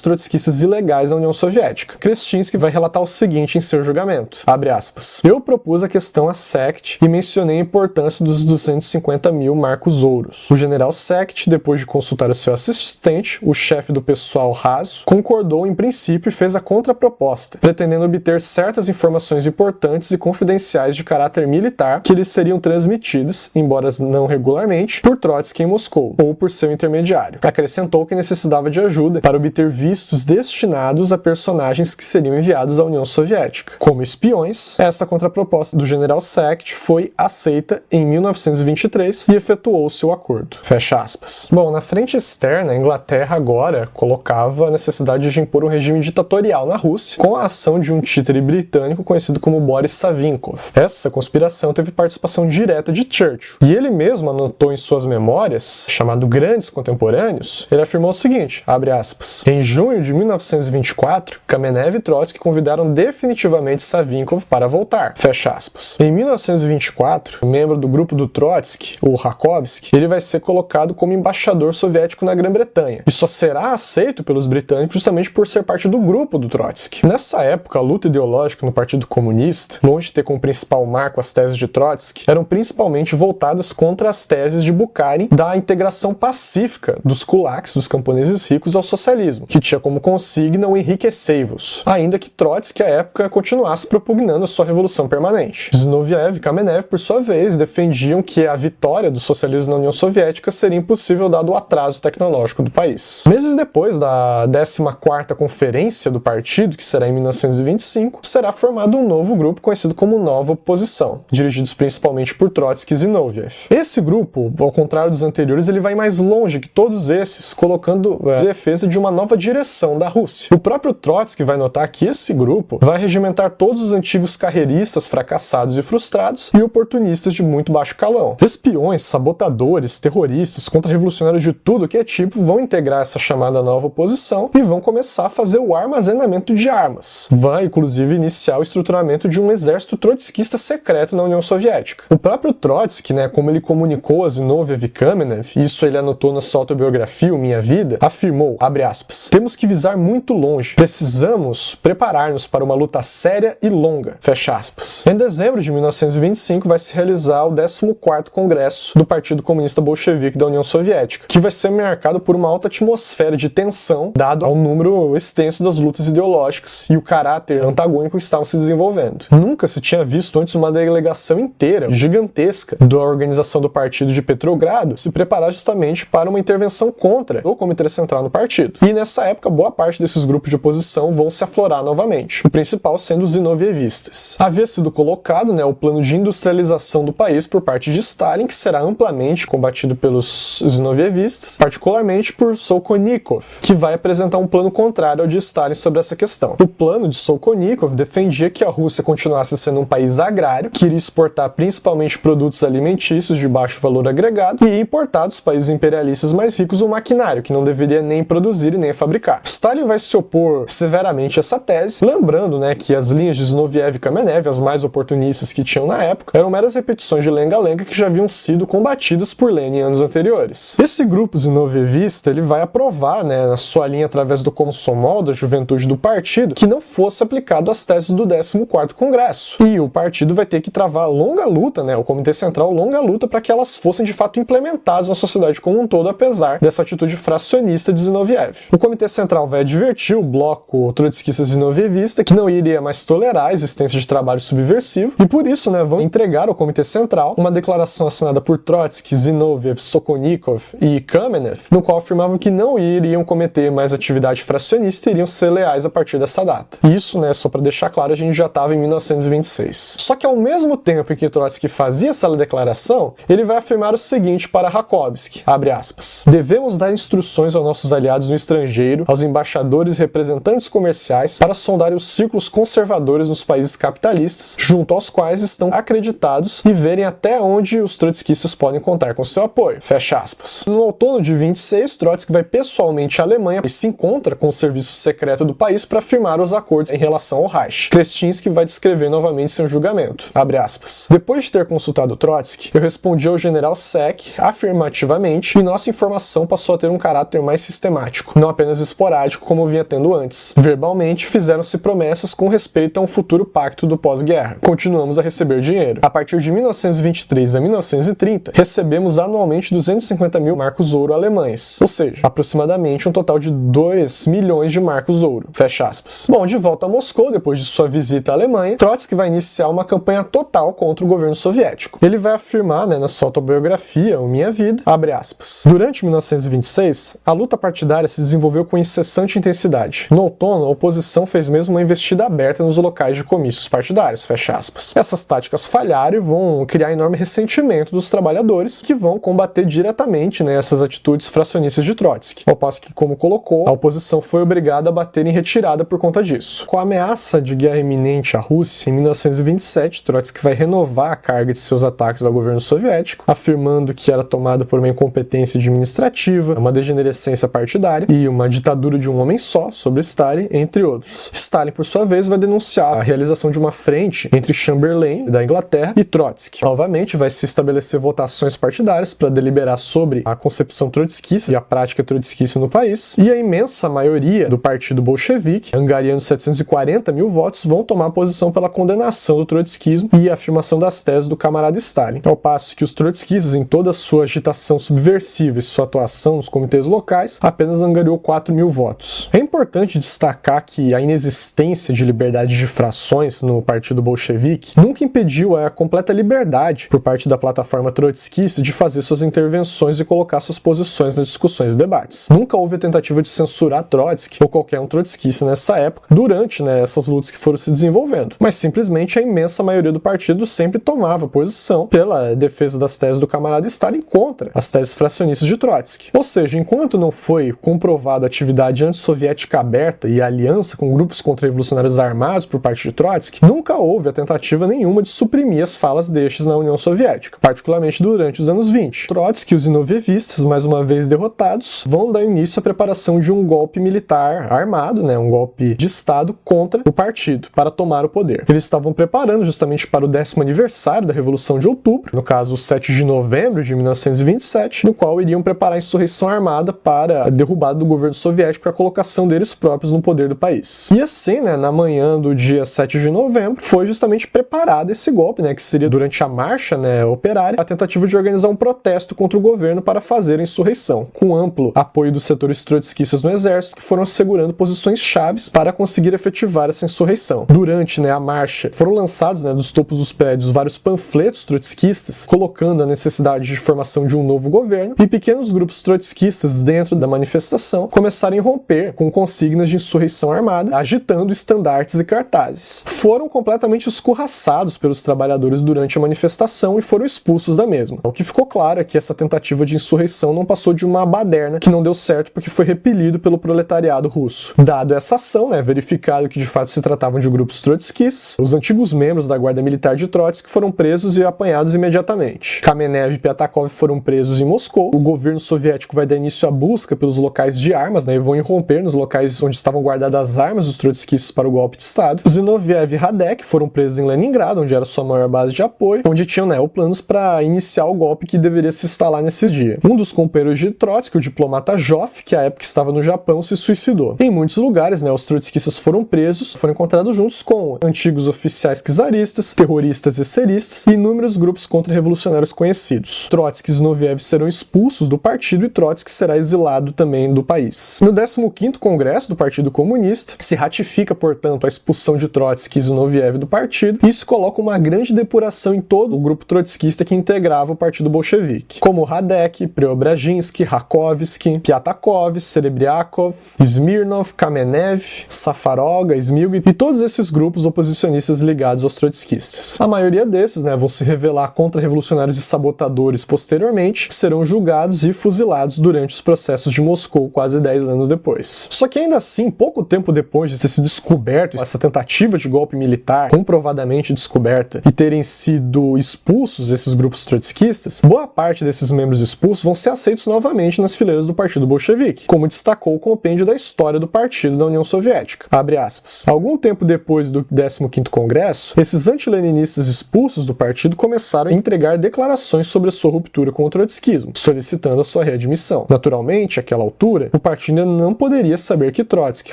trotskistas ilegais na União Soviética. Krestinsky vai relatar o seguinte em seu julgamento, abre aspas, eu propus a questão a Sect e mencionei a importância dos 250 mil marcos ouros. O general Sect, depois de consultar o seu assistente, o chefe do pessoal raso, concordou em princípio e fez a contraproposta, pretendendo obter certas informações importantes e confidenciais de caráter militar que lhes seriam transmitidas, embora não regularmente, por Trotsky em Moscou, ou por seu intermediário. Acrescentou que necessitava de ajuda para obter vistos destinados a personagens que seriam enviados à União Soviética. Como espiões, esta contraproposta do general Sect foi aceita em 1923 e efetuou-se o acordo. Fecha aspas. Bom, na frente externa, a Inglaterra agora colocava a necessidade de impor um regime ditatorial na Rússia, com a ação de um títere britânico conhecido como Boris Savinkov. Essa conspiração teve participação direta de Churchill, e ele mesmo anotou em suas memórias, chamado Grandes Contemporâneos, ele afirmou o seguinte, abre aspas, em junho de 1924, Kamenev e Trotsky convidaram definitivamente Savinkov para voltar, fecha aspas. Em 1924, um membro do grupo do Trotsky, o Rakovsky, ele vai ser colocado como embaixador soviético na Grã-Bretanha, e só será aceito pelos britânicos justamente por ser parte do grupo do Trotsky. Nessa época, a luta ideológica no Partido Comunista, longe de ter como principal marco as teses de Trotsky, eram principalmente voltadas contra as teses de Bukharin da integração pacífica dos kulaks, dos camponeses ricos, ao socialismo, que tinha como consigna o enriquecei-vos, ainda que Trotsky, à época, continuasse propugnando a sua revolução permanente. Zinoviev e Kamenev, por sua vez, defendiam que a vitória do socialismo na União Soviética seria impossível dado o atraso tecnológico do país. Meses depois da 14ª Conferência do Partido, que será em 1925, será formado um novo grupo conhecido como Nova Oposição, dirigidos principalmente por Trotsky e Zinoviev. Esse grupo, ao contrário dos anteriores, ele vai mais longe que todos esses, colocando a defesa de uma nova direção da Rússia. O próprio Trotsky vai notar que esse grupo vai regimentar todos os antigos carreiristas fracassados e frustrados e oportunistas de muito baixo calão. Espiões, sabotadores, terroristas, contra-revolucionários de tudo que é tipo vão integrar essa chamada nova oposição e vão começar a fazer o armazenamento de armas. Vai, inclusive, iniciar o estruturamento de um exército trotskista secreto na União Soviética. O próprio Trotsky, como ele comunicou a Zinoviev e Kamenev, isso ele anotou na sua autobiografia, O Minha Vida, afirmou, abre aspas, temos que visar muito longe, precisamos preparar-nos para uma luta séria e longa, fecha aspas. Em dezembro de 1925 vai se realizar o 14º Congresso do Partido Comunista Bolchevique da União Soviética, que vai ser marcado por uma alta atmosfera de tensão, dado ao número extenso das lutas ideológicas e o caráter antagônico que estavam se desenvolvendo. Nunca se tinha visto antes uma delegação inteira, gigantesca, da organização do partido de Petrogrado se preparar justamente para uma intervenção contra o Comitê Central no partido. E nessa época, boa parte desses grupos de oposição vão se aflorar novamente, o principal sendo os zinovievistas. Havia sido colocado o plano de industrialização do país por parte de Stalin, que será amplamente combatido pelos zinovievistas, particularmente por Solkonikov, que vai apresentar um plano contrário ao de Stalin sobre essa questão. O plano de Solkonikov defendia que a Rússia continuasse sendo um país agrário, que iria exportar principalmente produtos alimentícios de baixo valor agregado e importar dos países imperialistas mais ricos um maquinário que não deveria nem produzir e nem fabricar. Stalin vai se opor severamente a essa tese, lembrando que as linhas de Zinoviev e Kamenev, as mais oportunistas que tinham na época, eram meras repetições de lenga-lenga que já haviam sido combatidas por Lenin em anos anteriores. Esse grupo zinovievista ele vai aprovar, na sua linha através do Komsomol, da juventude do partido, que não fosse aplicado às teses do 14º Congresso. E o partido vai ter que travar longa luta, o Comitê Central longa luta para que elas fossem de fato implementadas na sociedade como um todo, apesar dessa atitude fracionista de Zinoviev. O Comitê Central vai advertir o bloco trotskista zinovievista que não iria mais tolerar a existência de trabalho subversivo e por isso, vão entregar ao Comitê Central uma declaração assinada por Trotsky, Zinoviev, Sokolnikov e Kamenev, no qual afirmavam que não iriam cometer mais atividade fracionista e iriam ser leais a partir dessa data. Isso, só para deixar claro, a gente já estava em 1926. Só que ao mesmo tempo em que Trotsky fazia essa declaração, ele vai afirmar o seguinte para Rakovsky, abre aspas, devemos dar instruções aos nossos aliados no estrangeiro, aos embaixadores e representantes comerciais para sondar os círculos conservadores nos países capitalistas, junto aos quais estão acreditados e verem até onde os trotskistas podem contar com seu apoio, fecha aspas. No outono de 26, Trotsky vai pessoalmente à Alemanha e se encontra com o serviço secreto do país para firmar os acordos em relação ao Reich. Klestinski vai descrever novamente seu julgamento. Abre aspas. Depois de ter consultado Trotsky, eu respondi ao general Sek afirmativamente e nossa informação passou a ter um caráter mais sistemático, não apenas esporádico como vinha tendo antes. Verbalmente, fizeram-se promessas com respeito a um futuro pacto do pós-guerra. Continuamos a receber dinheiro. A partir de 1923 a 1930, recebemos anualmente 250 mil marcos ouro alemães, ou seja, aproximadamente um total de 2 milhões de marcos ouro. Fecha aspas. Bom, de volta a Moscou, depois de sua visita à Alemanha, Trotsky vai iniciar uma campanha total contra o governo soviético. Ele vai afirmar, na sua autobiografia, O Minha Vida, abre aspas. Durante 1926, a luta partidária se desenvolveu com incessante intensidade. No outono, a oposição fez mesmo uma investida aberta nos locais de comícios partidários, fecha aspas. Essas táticas falharam e vão criar enorme ressentimento dos trabalhadores que vão combater diretamente essas atitudes fracionistas de Trotsky. Ao passo que, como colocou, a oposição foi obrigada a bater em retirada por conta disso. Com a ameaça de guerra iminente à Rússia, em 1927, Trotsky vai renovar a carga de seus ataques ao governo soviético, afirmando que era tomado por uma incompetência administrativa, uma degenerescência partidária e uma ditadura de um homem só sobre Stalin, entre outros. Stalin, por sua vez, vai denunciar a realização de uma frente entre Chamberlain, da Inglaterra, e Trotsky. Novamente, vai se estabelecer votações partidárias para deliberar sobre a concepção trotskista e a prática trotskista no país, e a imensa maioria do partido bolchevique, angariando 740 mil votos, vão tomar posição pela condenação do trotskismo e a afirmação das teses do camarada Stalin, ao passo que os trotskistas, em toda a sua agitação subversiva e sua atuação nos comitês locais, apenas angariou 4 mil votos. É importante destacar que a inexistência de liberdade de frações no partido bolchevique nunca impediu a completa liberdade por parte da plataforma trotskista de fazer suas intervenções e colocar suas posições nas discussões e debates. Nunca houve a tentativa de censurar Trotsky ou qualquer um trotskista nessa época, durante essas lutas que foram se desenvolvendo, mas simplesmente a imensa maioria do partido sempre tomava posição pela defesa das teses do camarada Stalin contra as teses fracionistas de Trotsky. Ou seja, enquanto não foi comprovada a atividade antissoviética aberta e a aliança com grupos contra-revolucionários armados por parte de Trotsky, nunca houve a tentativa nenhuma de suprimir as falas destes na União Soviética, particularmente durante os anos 20. Trotsky e os inovievistas, mais uma vez derrotados, vão dar início à preparação de um golpe militar armado, um golpe de Estado contra o partido, para tomar o poder. Eles estavam preparando justamente para o 10º aniversário da Revolução de Outubro, no caso o 7 de novembro de 1927, no qual iriam preparar a insurreição armada para a derrubada do governo soviético e a colocação deles próprios no poder do país. E assim, na manhã do dia 7 de novembro, foi justamente preparado esse golpe, que seria durante a marcha operária, a tentativa de organizar um protesto contra o governo para fazer a insurreição, com amplo apoio dos setores trotskistas no exército, que foram assegurando posições chaves para conseguir efetivar essa insurreição. Durante a marcha, foram lançados dos topos dos prédios vários panfletos trotskistas, colocando a necessidade de formação de um novo governo, e pequenos grupos trotskistas dentro da manifestação começaram a irromper com consignas de insurreição armada, agitando estandartes e cartazes. Foram completamente escorraçados pelos trabalhadores durante a manifestação e foram expulsos da mesma. O que ficou claro é que essa tentativa de insurreição não passou de uma baderna que não deu certo porque foi repelido pelo proletariado russo. Dado essa ação, verificado que de fato se tratavam de grupos trotskistas, os antigos membros da guarda militar de Trotsky foram presos e apanhados imediatamente. Kamenev e Piatakov foram presos em Moscou. O governo soviético vai dar início à busca pelos locais de armas, e vão irromper nos locais onde estavam guardadas as armas dos trotskistas para o golpe de Estado. Zinoviev e Radek foram presos em Leningrado, onde era sua maior base de apoio, onde tinham planos para iniciar o golpe que deveria se instalar nesse dia. Um dos companheiros de Trotsky, o diplomata Joff, que à época estava no Japão, se suicidou. Em muitos lugares, os trotskistas foram presos, foram encontrados juntos com antigos oficiais czaristas, terroristas e seristas e inúmeros grupos contra-revolucionários conhecidos. Trotsky e Zinoviev serão expulsos do partido e Trotsky será exilado também do país. No 15º Congresso do Partido Comunista, se ratifica, portanto, a expulsão de Trotsky e Zinoviev do partido, e isso coloca uma grande depuração em todo o grupo trotskista que integrava o partido bolchevique, como Radek, Preobrajinsky, Rakovsky, Piatakov, Serebriakov, Smirnov, Kamenev, Safaroga, Smilg e todos esses grupos oposicionistas ligados aos trotskistas. A maioria desses vão se revelar contra-revolucionários e sabotadores posteriormente, que serão julgados e fuzilados durante os processos de Moscou quase 10 anos depois. Só que que ainda assim, pouco tempo depois de ter sido descoberto essa tentativa de golpe militar, comprovadamente descoberta, e terem sido expulsos esses grupos trotskistas, boa parte desses membros expulsos vão ser aceitos novamente nas fileiras do Partido Bolchevique, como destacou o compêndio da história do partido da União Soviética. Abre aspas. Algum tempo depois do 15º Congresso, esses antileninistas expulsos do partido começaram a entregar declarações sobre a sua ruptura com o trotskismo, solicitando a sua readmissão. Naturalmente, àquela altura, o partido ainda não poderia saber que Trotsky,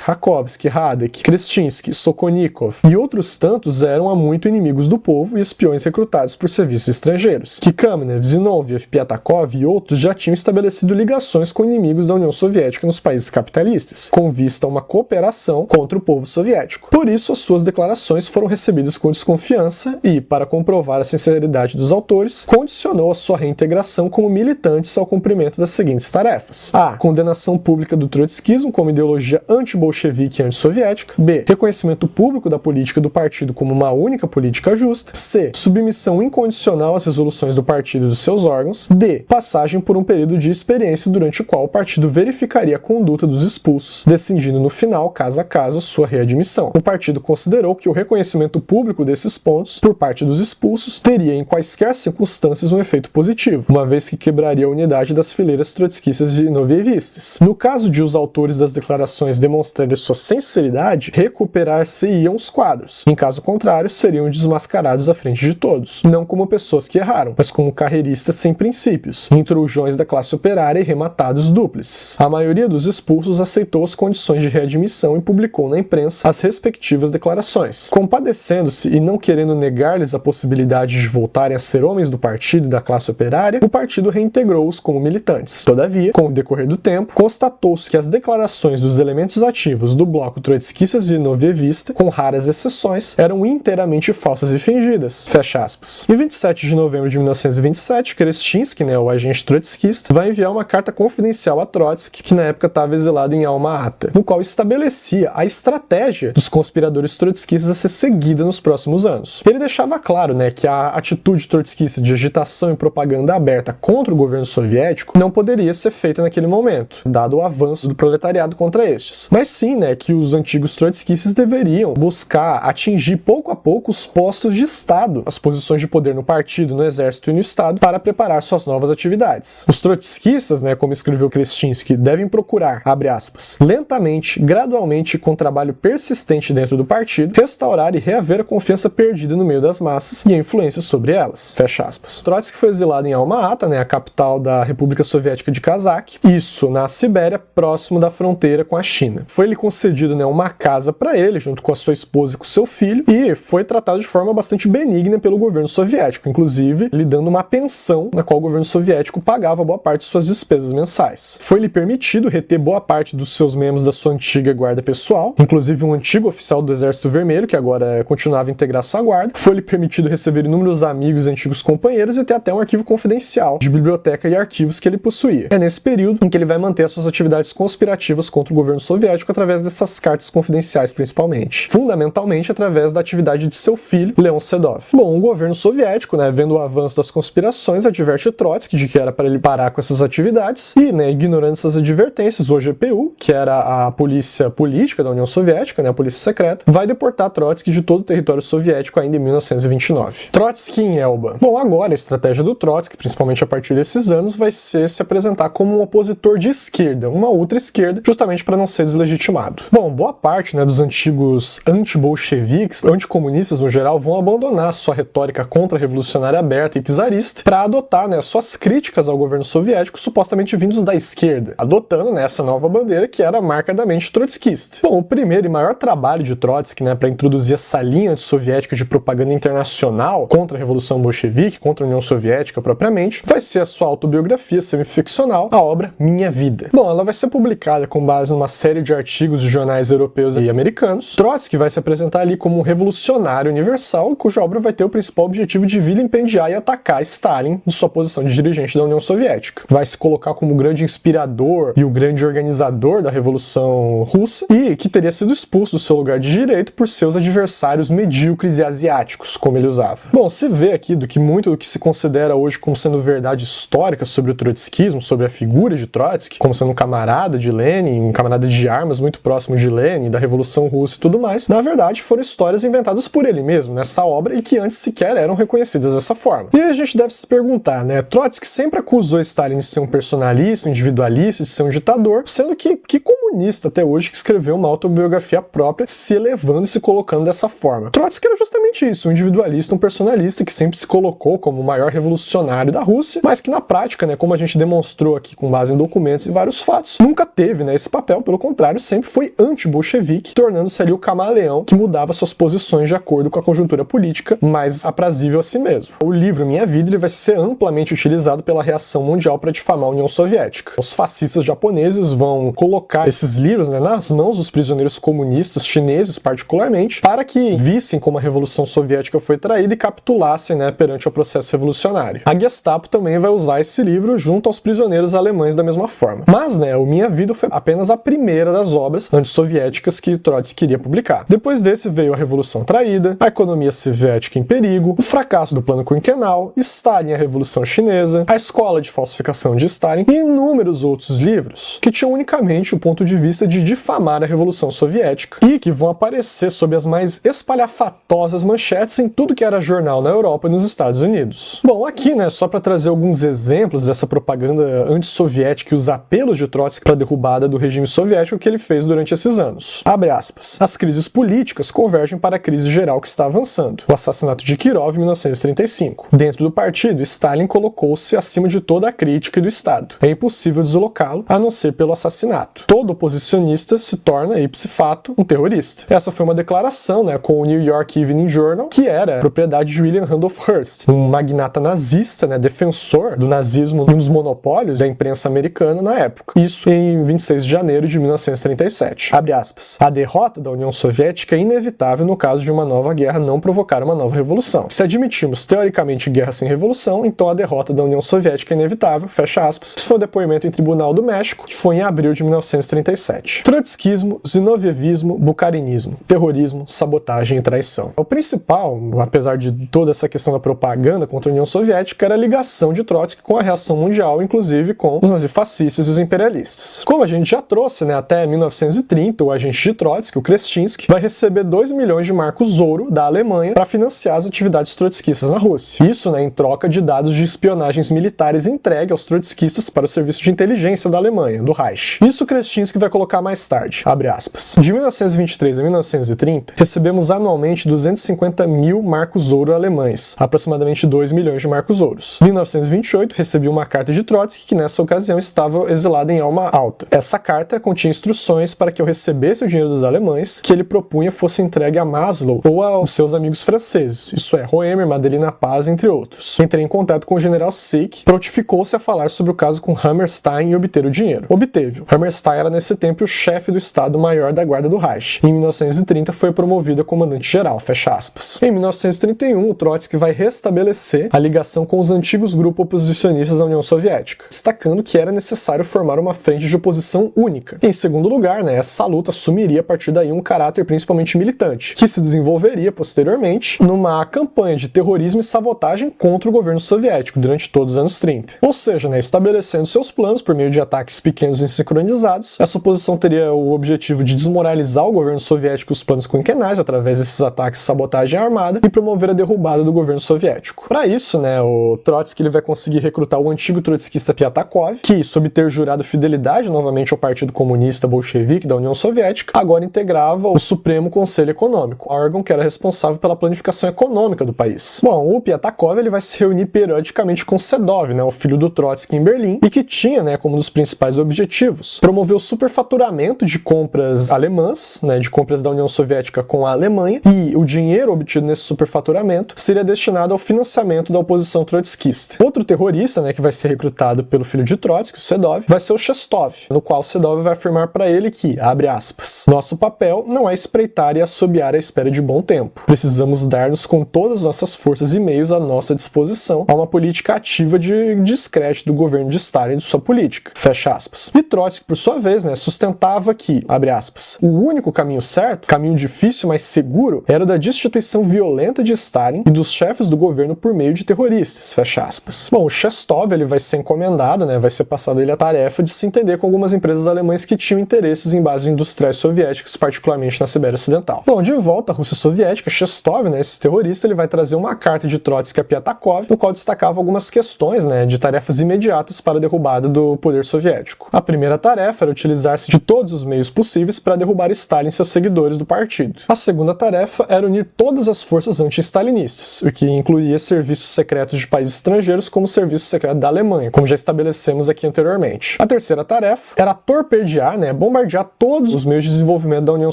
Rakovsky, Radek, Krestinsky, Sokolnikov e outros tantos eram há muito inimigos do povo e espiões recrutados por serviços estrangeiros, que Kamenev, Zinoviev, Piatakov e outros já tinham estabelecido ligações com inimigos da União Soviética nos países capitalistas, com vista a uma cooperação contra o povo soviético. Por isso, as suas declarações foram recebidas com desconfiança e, para comprovar a sinceridade dos autores, condicionou a sua reintegração como militantes ao cumprimento das seguintes tarefas: a. Condenação pública do trotskismo como ideologia anti-bolchevique e antissoviética. B. Reconhecimento público da política do partido como uma única política justa. C. Submissão incondicional às resoluções do partido e dos seus órgãos. D. Passagem por um período de experiência durante o qual o partido verificaria a conduta dos expulsos, decidindo no final, caso a caso, sua readmissão. O partido considerou que o reconhecimento público desses pontos, por parte dos expulsos, teria em quaisquer circunstâncias um efeito positivo, uma vez que quebraria a unidade das fileiras trotskistas e novievistas. No caso de os autores das declarações demonstrarem sua sinceridade, recuperar-se-iam os quadros. Em caso contrário, seriam desmascarados à frente de todos, não como pessoas que erraram, mas como carreiristas sem princípios, intrujões da classe operária e rematados dúplices. A maioria dos expulsos aceitou as condições de readmissão e publicou na imprensa as respectivas declarações. Compadecendo-se e não querendo negar-lhes a possibilidade de voltarem a ser homens do partido e da classe operária, o partido reintegrou-os como militantes. Todavia, com o decorrer do tempo, constatou-se que as declarações dos elementos ativos do bloco trotskistas e novievista, com raras exceções, eram inteiramente falsas e fingidas. Fecha aspas. Em 27 de novembro de 1927, Krestinsky, o agente trotskista, vai enviar uma carta confidencial a Trotsky, que na época estava exilado em Alma-Ata, no qual estabelecia a estratégia dos conspiradores trotskistas a ser seguida nos próximos anos. Ele deixava claro, que a atitude trotskista de agitação e propaganda aberta contra o governo soviético não poderia ser feita naquele momento, dado o avanço do proletariado contra estes. Mas sim, que os antigos trotskistas deveriam buscar atingir pouco a pouco os postos de Estado, as posições de poder no partido, no exército e no Estado, para preparar suas novas atividades. Os trotskistas, como escreveu Krestinsky, devem procurar, abre aspas, lentamente, gradualmente e com trabalho persistente dentro do partido, restaurar e reaver a confiança perdida no meio das massas e a influência sobre elas. Fecha aspas. Trotsky foi exilado em Alma-Ata, a capital da República Soviética de Kazakh, isso na Sibéria, próximo da fronteira com a China. Foi-lhe concedido uma casa para ele, junto com a sua esposa e com seu filho, e foi tratado de forma bastante benigna pelo governo soviético, inclusive lhe dando uma pensão na qual o governo soviético pagava boa parte de suas despesas mensais. Foi-lhe permitido reter boa parte dos seus membros da sua antiga guarda pessoal, inclusive um antigo oficial do Exército Vermelho, que agora continuava a integrar sua guarda. Foi-lhe permitido receber inúmeros amigos e antigos companheiros e ter até um arquivo confidencial de biblioteca e arquivos que ele possuía. É nesse período em que ele vai manter as suas atividades conspirativas contra o governo soviético através dessas cartas confidenciais, principalmente. Fundamentalmente através da atividade de seu filho, Leon Sedov. Bom, o governo soviético, vendo o avanço das conspirações, adverte Trotsky de que era para ele parar com essas atividades e, ignorando essas advertências, o GPU, que era a polícia política da União Soviética, a polícia secreta, vai deportar Trotsky de todo o território soviético ainda em 1929. Trotsky em Elba. Bom, agora a estratégia do Trotsky, principalmente a partir desses anos, vai ser se apresentar como um opositor de esquerda, uma ultra-esquerda, justamente para não ser deslegitimado. Bom, boa parte dos antigos anti-bolcheviques, anticomunistas no geral, vão abandonar sua retórica contra-revolucionária aberta e czarista para adotar suas críticas ao governo soviético supostamente vindos da esquerda, adotando essa nova bandeira que era marcadamente trotskista. Bom, o primeiro e maior trabalho de Trotsky para introduzir essa linha antissoviética de propaganda internacional contra a Revolução Bolchevique, contra a União Soviética propriamente, vai ser a sua autobiografia semificcional, a obra Minha Vida. Bom, ela vai ser publicada com base numa série de artigos de jornais europeus e americanos. Trotsky vai se apresentar ali como um revolucionário universal, cuja obra vai ter o principal objetivo de vilipendiar e atacar Stalin em sua posição de dirigente da União Soviética. Vai se colocar como o grande inspirador e o grande organizador da Revolução Russa e que teria sido expulso do seu lugar de direito por seus adversários medíocres e asiáticos, como ele usava. Bom, se vê aqui muito do que se considera hoje como sendo verdade histórica sobre o trotskismo, sobre a figura de Trotsky, como sendo um camarada de Lenin, um camarada camarada de armas muito próximo de Lenin, da Revolução Russa e tudo mais, na verdade foram histórias inventadas por ele mesmo nessa obra e que antes sequer eram reconhecidas dessa forma. E a gente deve se perguntar, né, Trotsky sempre acusou Stalin de ser um personalista, um individualista, de ser um ditador, sendo que comunista até hoje que escreveu uma autobiografia própria, se elevando e se colocando dessa forma. Trotsky era justamente isso, um individualista, um personalista que sempre se colocou como o maior revolucionário da Rússia, mas que na prática, né, como a gente demonstrou aqui com base em documentos e vários fatos, nunca teve, né, esse papel, pelo contrário, sempre foi anti-bolchevique, tornando-se ali o camaleão que mudava suas posições de acordo com a conjuntura política mais aprazível a si mesmo. O livro Minha Vida ele vai ser amplamente utilizado pela reação mundial para difamar a União Soviética. Os fascistas japoneses vão colocar esses livros, né, nas mãos dos prisioneiros comunistas chineses, particularmente, para que vissem como a Revolução Soviética foi traída e capitulassem, né, perante o processo revolucionário. A Gestapo também vai usar esse livro junto aos prisioneiros alemães da mesma forma. Mas, né, o Minha Vida foi apenas a primeira das obras antissoviéticas que Trotsky queria publicar. Depois desse veio a Revolução Traída, a Economia Soviética em Perigo, o fracasso do Plano Quinquenal, Stalin e a Revolução Chinesa, a Escola de Falsificação de Stalin e inúmeros outros livros que tinham unicamente o ponto de vista de difamar a Revolução Soviética e que vão aparecer sob as mais espalhafatosas manchetes em tudo que era jornal na Europa e nos Estados Unidos. Bom, aqui, né, só para trazer alguns exemplos dessa propaganda antissoviética e os apelos de Trotsky para a derrubada do regime soviético que ele fez durante esses anos. Abre aspas. As crises políticas convergem para a crise geral que está avançando. O assassinato de Kirov em 1935. Dentro do partido, Stalin colocou-se acima de toda a crítica e do Estado. É impossível deslocá-lo, a não ser pelo assassinato. Todo oposicionista se torna, ipse fato, um terrorista. Essa foi uma declaração, né, com o New York Evening Journal, que era propriedade de William Randolph Hearst, um magnata nazista, né, defensor do nazismo e um dos monopólios da imprensa americana na época. Isso em 26 de janeiro de 1937. Abre aspas. A derrota da União Soviética é inevitável no caso de uma nova guerra não provocar uma nova revolução. Se admitimos teoricamente guerra sem revolução, então a derrota da União Soviética é inevitável, fecha aspas. Isso foi o depoimento em Tribunal do México, que foi em abril de 1937. Trotskismo, zinovievismo, bucarinismo, terrorismo, sabotagem e traição. O principal, apesar de toda essa questão da propaganda contra a União Soviética, era a ligação de Trotsky com a reação mundial, inclusive com os nazifascistas e os imperialistas. Como a gente já trouxe, né, até 1930, o agente de Trotsky, o Krestinski, vai receber 2 milhões de marcos ouro da Alemanha para financiar as atividades trotskistas na Rússia. Isso, né, em troca de dados de espionagens militares entregue aos trotskistas para o serviço de inteligência da Alemanha, do Reich. Isso Krestinski vai colocar mais tarde, abre aspas. De 1923 a 1930, recebemos anualmente 250 mil marcos ouro alemães, aproximadamente 2 milhões de marcos ouros. Em 1928, recebi uma carta de Trotsky que nessa ocasião estava exilado em Alma Alta. Essa carta continha instruções para que eu recebesse o dinheiro dos alemães que ele propunha fosse entregue a Maslow ou aos seus amigos franceses, isso é, Roemer, Madelina Paz, entre outros. Entrei em contato com o general Sick, prontificou-se a falar sobre o caso com Hammerstein e obter o dinheiro. Obteve. Hammerstein era nesse tempo o chefe do Estado-Maior da Guarda do Reich. Em 1930 foi promovido a comandante-geral, fecha aspas. Em 1931, o Trotsky vai restabelecer a ligação com os antigos grupos oposicionistas da União Soviética, destacando que era necessário formar uma frente de oposição única. Em segundo lugar, né, essa luta assumiria a partir daí um caráter principalmente militante, que se desenvolveria posteriormente numa campanha de terrorismo e sabotagem contra o governo soviético durante todos os anos 30. Ou seja, né, estabelecendo seus planos por meio de ataques pequenos e sincronizados, essa oposição teria o objetivo de desmoralizar o governo soviético e os planos quinquenais através desses ataques de sabotagem armada e promover a derrubada do governo soviético. Para isso, né, o Trotsky ele vai conseguir recrutar o antigo trotskista Piatakov, que, sob ter jurado fidelidade novamente ao Partido Comunista Bolchevique da União Soviética, agora integrava o Supremo Conselho Econômico, órgão que era responsável pela planificação econômica do país. Bom, o Piatakov ele vai se reunir periodicamente com Sedov, né, o filho do Trotsky em Berlim, e que tinha, né, como um dos principais objetivos promover o superfaturamento de compras alemãs, né, de compras da União Soviética com a Alemanha, e o dinheiro obtido nesse superfaturamento seria destinado ao financiamento da oposição trotskista. Outro terrorista, né, que vai ser recrutado pelo filho de Trotsky, o Sedov, vai ser o Shestov, no qual Sedov vai afirmar para ele que, abre aspas, nosso papel não é espreitar e assobiar à espera de bom tempo. Precisamos dar-nos com todas as nossas forças e meios à nossa disposição a uma política ativa de descrédito do governo de Stalin e de sua política. Fecha aspas. E Trotsky, por sua vez, né, sustentava que, abre aspas, o único caminho certo, caminho difícil, mas seguro, era o da destituição violenta de Stalin e dos chefes do governo por meio de terroristas. Fecha aspas. Bom, o Shestov ele vai ser encomendado, né, vai ser passado ele a tarefa de se entender com algumas empresas alemãs nações que tinham interesses em bases industriais soviéticas, particularmente na Sibéria Ocidental. Bom, de volta à Rússia Soviética, Shestov, né, esse terrorista, ele vai trazer uma carta de Trotsky a Piatakov, no qual destacava algumas questões, né, de tarefas imediatas para a derrubada do poder soviético. A primeira tarefa era utilizar-se de todos os meios possíveis para derrubar Stalin e seus seguidores do partido. A segunda tarefa era unir todas as forças anti-stalinistas, o que incluía serviços secretos de países estrangeiros como o serviço secreto da Alemanha, como já estabelecemos aqui anteriormente. A terceira tarefa era torpedear, né, bombardear todos os meios de desenvolvimento da União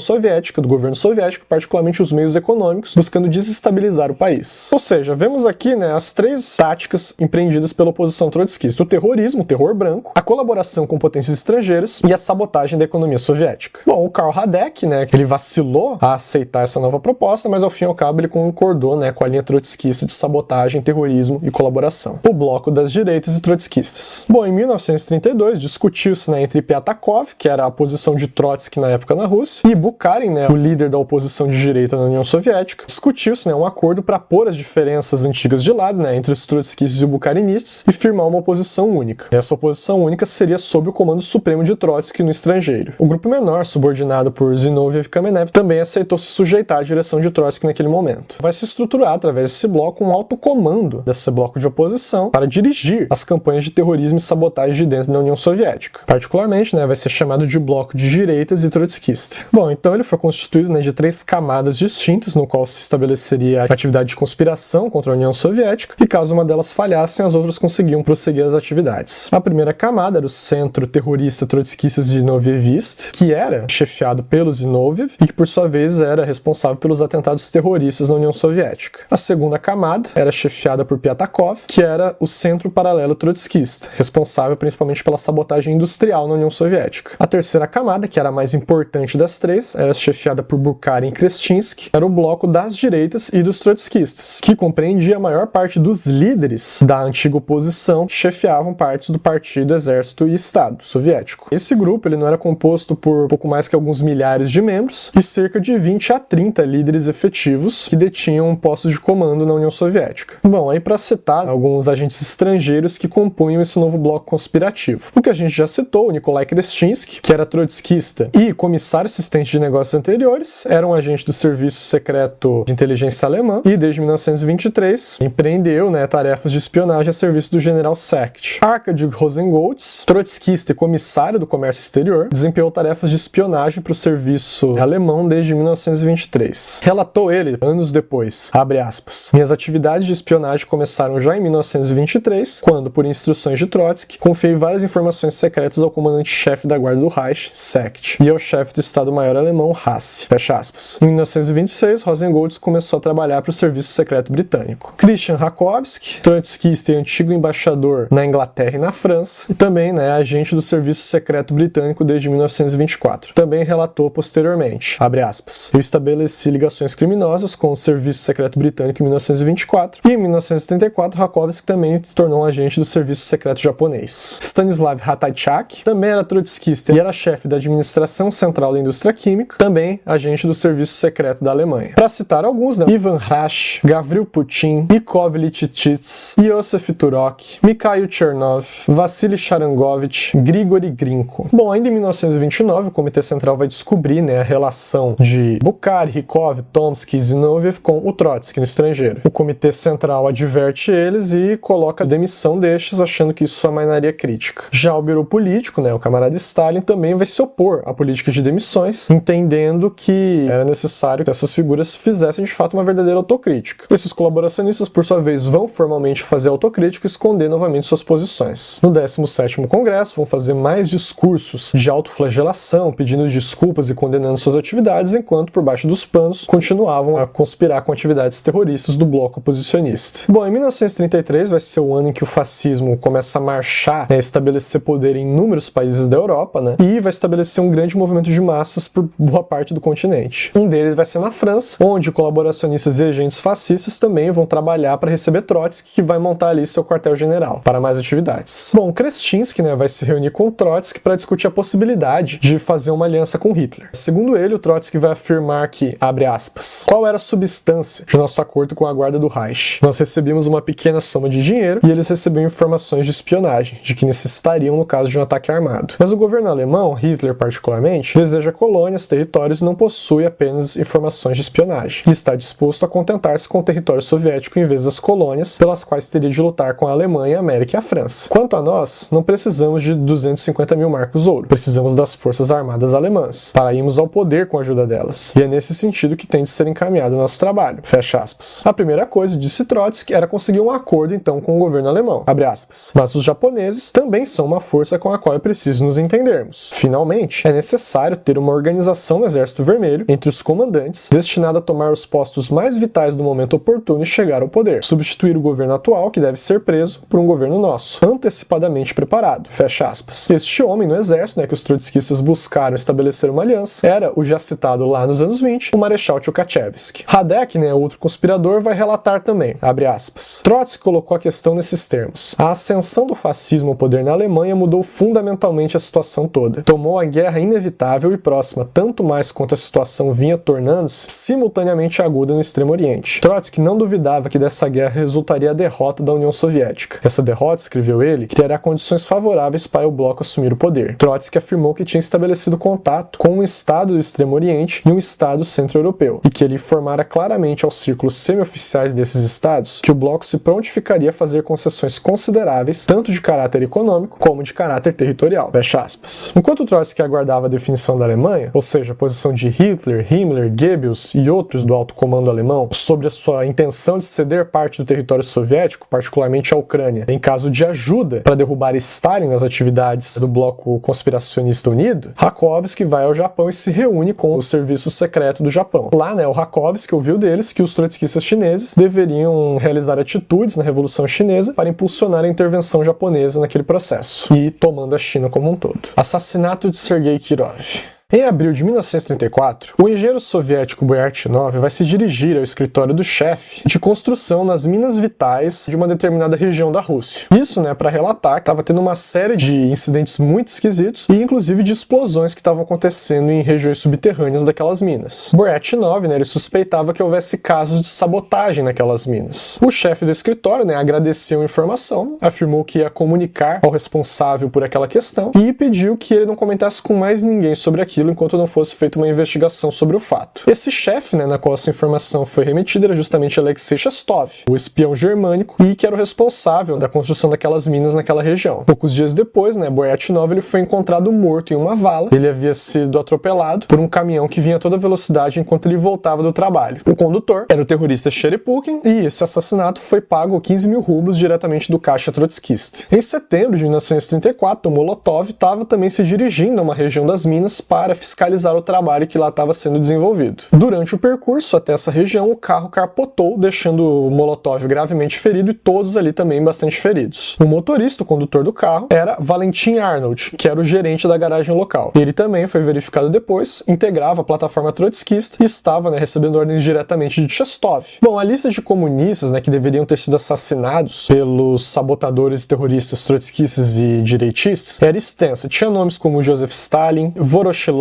Soviética, do governo soviético, particularmente os meios econômicos, buscando desestabilizar o país. Ou seja, vemos aqui, né, as três táticas empreendidas pela oposição trotskista: o terrorismo, o terror branco, a colaboração com potências estrangeiras e a sabotagem da economia soviética. Bom, o Karl Radek, né, ele vacilou a aceitar essa nova proposta, mas ao fim e ao cabo ele concordou, né, com a linha trotskista de sabotagem, terrorismo e colaboração. O bloco das direitas e trotskistas. Bom, em 1932 discutiu-se, né, entre Piatakov, que era a posição de Trotsky na época na Rússia, e Bukharin, né, o líder da oposição de direita na União Soviética, discutiu-se, né, um acordo para pôr as diferenças antigas de lado, né, entre os trotskistas e os bukharinistas e firmar uma oposição única. Essa oposição única seria sob o comando supremo de Trotsky no estrangeiro. O grupo menor, subordinado por Zinoviev e Kamenev, também aceitou se sujeitar à direção de Trotsky naquele momento. Vai se estruturar através desse bloco um alto comando desse bloco de oposição para dirigir as campanhas de terrorismo e sabotagem de dentro da União Soviética. Particularmente, né, vai ser chamado de bloco de direitas e trotskista. Bom, então ele foi constituído, né, de três camadas distintas, no qual se estabeleceria a atividade de conspiração contra a União Soviética, e caso uma delas falhasse, as outras conseguiam prosseguir as atividades. A primeira camada era o Centro Terrorista Trotskista Zinovievist, que era chefiado pelo Zinoviev e que, por sua vez, era responsável pelos atentados terroristas na União Soviética. A segunda camada era chefiada por Piatakov, que era o Centro Paralelo Trotskista, responsável principalmente pela sabotagem industrial na União Soviética. A terceira camada, que era a mais importante das três, era chefiada por Bukharin e Krestinsky, era o bloco das direitas e dos trotskistas, que compreendia a maior parte dos líderes da antiga oposição que chefiavam partes do Partido, Exército e Estado soviético. Esse grupo ele não era composto por pouco mais que alguns milhares de membros e cerca de 20 a 30 líderes efetivos que detinham postos de comando na União Soviética. Bom, aí para citar alguns agentes estrangeiros que compunham esse novo bloco conspirativo. O que a gente já citou, o Nikolai Krestinsky, que era trotskista e comissário assistente de negócios anteriores, era um agente do Serviço Secreto de Inteligência Alemã e, desde 1923, empreendeu, né, tarefas de espionagem a serviço do general Secht. Arkady Rosengoltz, trotskista e comissário do comércio exterior, desempenhou tarefas de espionagem para o serviço alemão desde 1923. Relatou ele, anos depois, abre aspas, minhas atividades de espionagem começaram já em 1923, quando, por instruções de Trotsky, confiei várias informações secretas ao comandante-chefe da Guarda do Reich, Secht, e ao chefe do Estado-Maior alemão, Hasse. Fecha aspas. Em 1926, Rosengoltz começou a trabalhar para o Serviço Secreto Britânico. Christian Rakovsky, trotskista e antigo embaixador na Inglaterra e na França, e também, né, agente do Serviço Secreto Britânico desde 1924. Também relatou posteriormente, abre aspas, eu estabeleci ligações criminosas com o Serviço Secreto Britânico em 1924 e em 1934 Rakovsky também se tornou um agente do Serviço Secreto japonês. Stanislav Ratajczak também era trotskista e era chefe da Administração Central da Indústria Química, também agente do Serviço Secreto da Alemanha. Para citar alguns, né, Ivan Hrash, Gavril Putin, Ikov Litichits, Iosif Turok, Mikhail Chernov, Vassily Sharangovich, Grigory Grinko. Bom, ainda em 1929, o Comitê Central vai descobrir, né, a relação de Bukharin, Rykov, Tomsky e Zinoviev com o Trotsky no estrangeiro. O Comitê Central adverte eles e coloca a demissão destes, achando que isso amainaria crítica. Já o Bureau Político, né, o camarada Stalin, também vai se opor à política de demissões, entendendo que era necessário que essas figuras fizessem de fato uma verdadeira autocrítica. Esses colaboracionistas, por sua vez, vão formalmente fazer autocrítica e esconder novamente suas posições. No 17º Congresso, vão fazer mais discursos de autoflagelação, pedindo desculpas e condenando suas atividades, enquanto, por baixo dos panos, continuavam a conspirar com atividades terroristas do bloco oposicionista. Bom, em 1933 vai ser o ano em que o fascismo começa a marchar, né, estabelecer poder em inúmeros países da Europa, né, e vai estabelecer um grande movimento de massas por boa parte do continente. Um deles vai ser na França, onde colaboracionistas e agentes fascistas também vão trabalhar para receber Trotsky, que vai montar ali seu quartel-general para mais atividades. Bom, Krestinsky, né, vai se reunir com Trotsky para discutir a possibilidade de fazer uma aliança com Hitler. Segundo ele, o Trotsky vai afirmar que, abre aspas, qual era a substância de nosso acordo com a Guarda do Reich? Nós recebemos uma pequena soma de dinheiro e eles recebiam informações de espionagem, de que necessitariam no caso de um ataque armado. Mas o governo alemão, Hitler particularmente, deseja colônias, territórios e não possui apenas informações de espionagem. E está disposto a contentar-se com o território soviético em vez das colônias, pelas quais teria de lutar com a Alemanha, a América e a França. Quanto a nós, não precisamos de 250 mil marcos ouro. Precisamos das forças armadas alemãs, para irmos ao poder com a ajuda delas. E é nesse sentido que tem de ser encaminhado o nosso trabalho. Fecha aspas. A primeira coisa, disse Trotsky, era conseguir um acordo então com o governo alemão. Abre aspas. Mas os japoneses também são uma força com a qual é preciso nos entendermos. Finalmente, é necessário ter uma organização no Exército Vermelho, entre os comandantes, destinada a tomar os postos mais vitais do momento oportuno e chegar ao poder. Substituir o governo atual, que deve ser preso, por um governo nosso, antecipadamente preparado. Fecha aspas. Este homem no exército, que os trotskistas buscaram estabelecer uma aliança, era o já citado lá nos anos 20, o Marechal Tukhachevsky. Radek, outro conspirador, vai relatar também, abre aspas. Trotsky colocou a questão nesses termos. A ascensão do fascismo ao poder na Alemanha mudou fundamentalmente a situação toda. Tomou a guerra inevitável e próxima, tanto mais quanto a situação vinha tornando-se simultaneamente aguda no Extremo Oriente. Trotsky não duvidava que dessa guerra resultaria a derrota da União Soviética. Essa derrota, escreveu ele, criará condições favoráveis para o bloco assumir o poder. Trotsky afirmou que tinha estabelecido contato com um estado do Extremo Oriente e um estado centro-europeu, e que ele informara claramente aos círculos semi-oficiais desses estados que o bloco se prontificaria a fazer concessões consideráveis, tanto de caráter econômico como de caráter territorial. Fecha aspas. Enquanto Trotsky aguardava a definição da Alemanha, ou seja, a posição de Hitler, Himmler, Goebbels e outros do alto comando alemão sobre a sua intenção de ceder parte do território soviético, particularmente a Ucrânia, em caso de ajuda para derrubar Stalin nas atividades do bloco conspiracionista unido, Rakovsky vai ao Japão e se reúne com o serviço secreto do Japão. Lá, o Rakovsky ouviu deles que os trotskistas chineses deveriam realizar atitudes na Revolução Chinesa para impulsionar a intervenção japonesa naquele processo, e tomando a China como um todo. Assassinato de Sergei Kirov. Em abril de 1934, o engenheiro soviético Boyartinov vai se dirigir ao escritório do chefe de construção nas minas vitais de uma determinada região da Rússia. Isso, para relatar que estava tendo uma série de incidentes muito esquisitos e inclusive de explosões que estavam acontecendo em regiões subterrâneas daquelas minas. Boyartinov, ele suspeitava que houvesse casos de sabotagem naquelas minas. O chefe do escritório, agradeceu a informação, afirmou que ia comunicar ao responsável por aquela questão e pediu que ele não comentasse com mais ninguém sobre aquilo enquanto não fosse feita uma investigação sobre o fato. Esse chefe, na qual essa informação foi remetida, era justamente Alexei Shestov, o espião germânico, e que era o responsável da construção daquelas minas naquela região. Poucos dias depois, Boyartinov, ele foi encontrado morto em uma vala. Ele havia sido atropelado por um caminhão que vinha a toda velocidade enquanto ele voltava do trabalho. O condutor era o terrorista Sherepukin, e esse assassinato foi pago 15 mil rublos diretamente do caixa trotskista. Em setembro de 1934, o Molotov estava também se dirigindo a uma região das minas para fiscalizar o trabalho que lá estava sendo desenvolvido. Durante o percurso até essa região, o carro capotou, deixando o Molotov gravemente ferido e todos ali também bastante feridos. O motorista, o condutor do carro, era Valentin Arnold, que era o gerente da garagem local. Ele também foi verificado depois, integrava a plataforma trotskista e estava recebendo ordens diretamente de Shestov. Bom, a lista de comunistas que deveriam ter sido assassinados pelos sabotadores terroristas trotskistas e direitistas era extensa. Tinha nomes como Joseph Stalin, Voroshilov,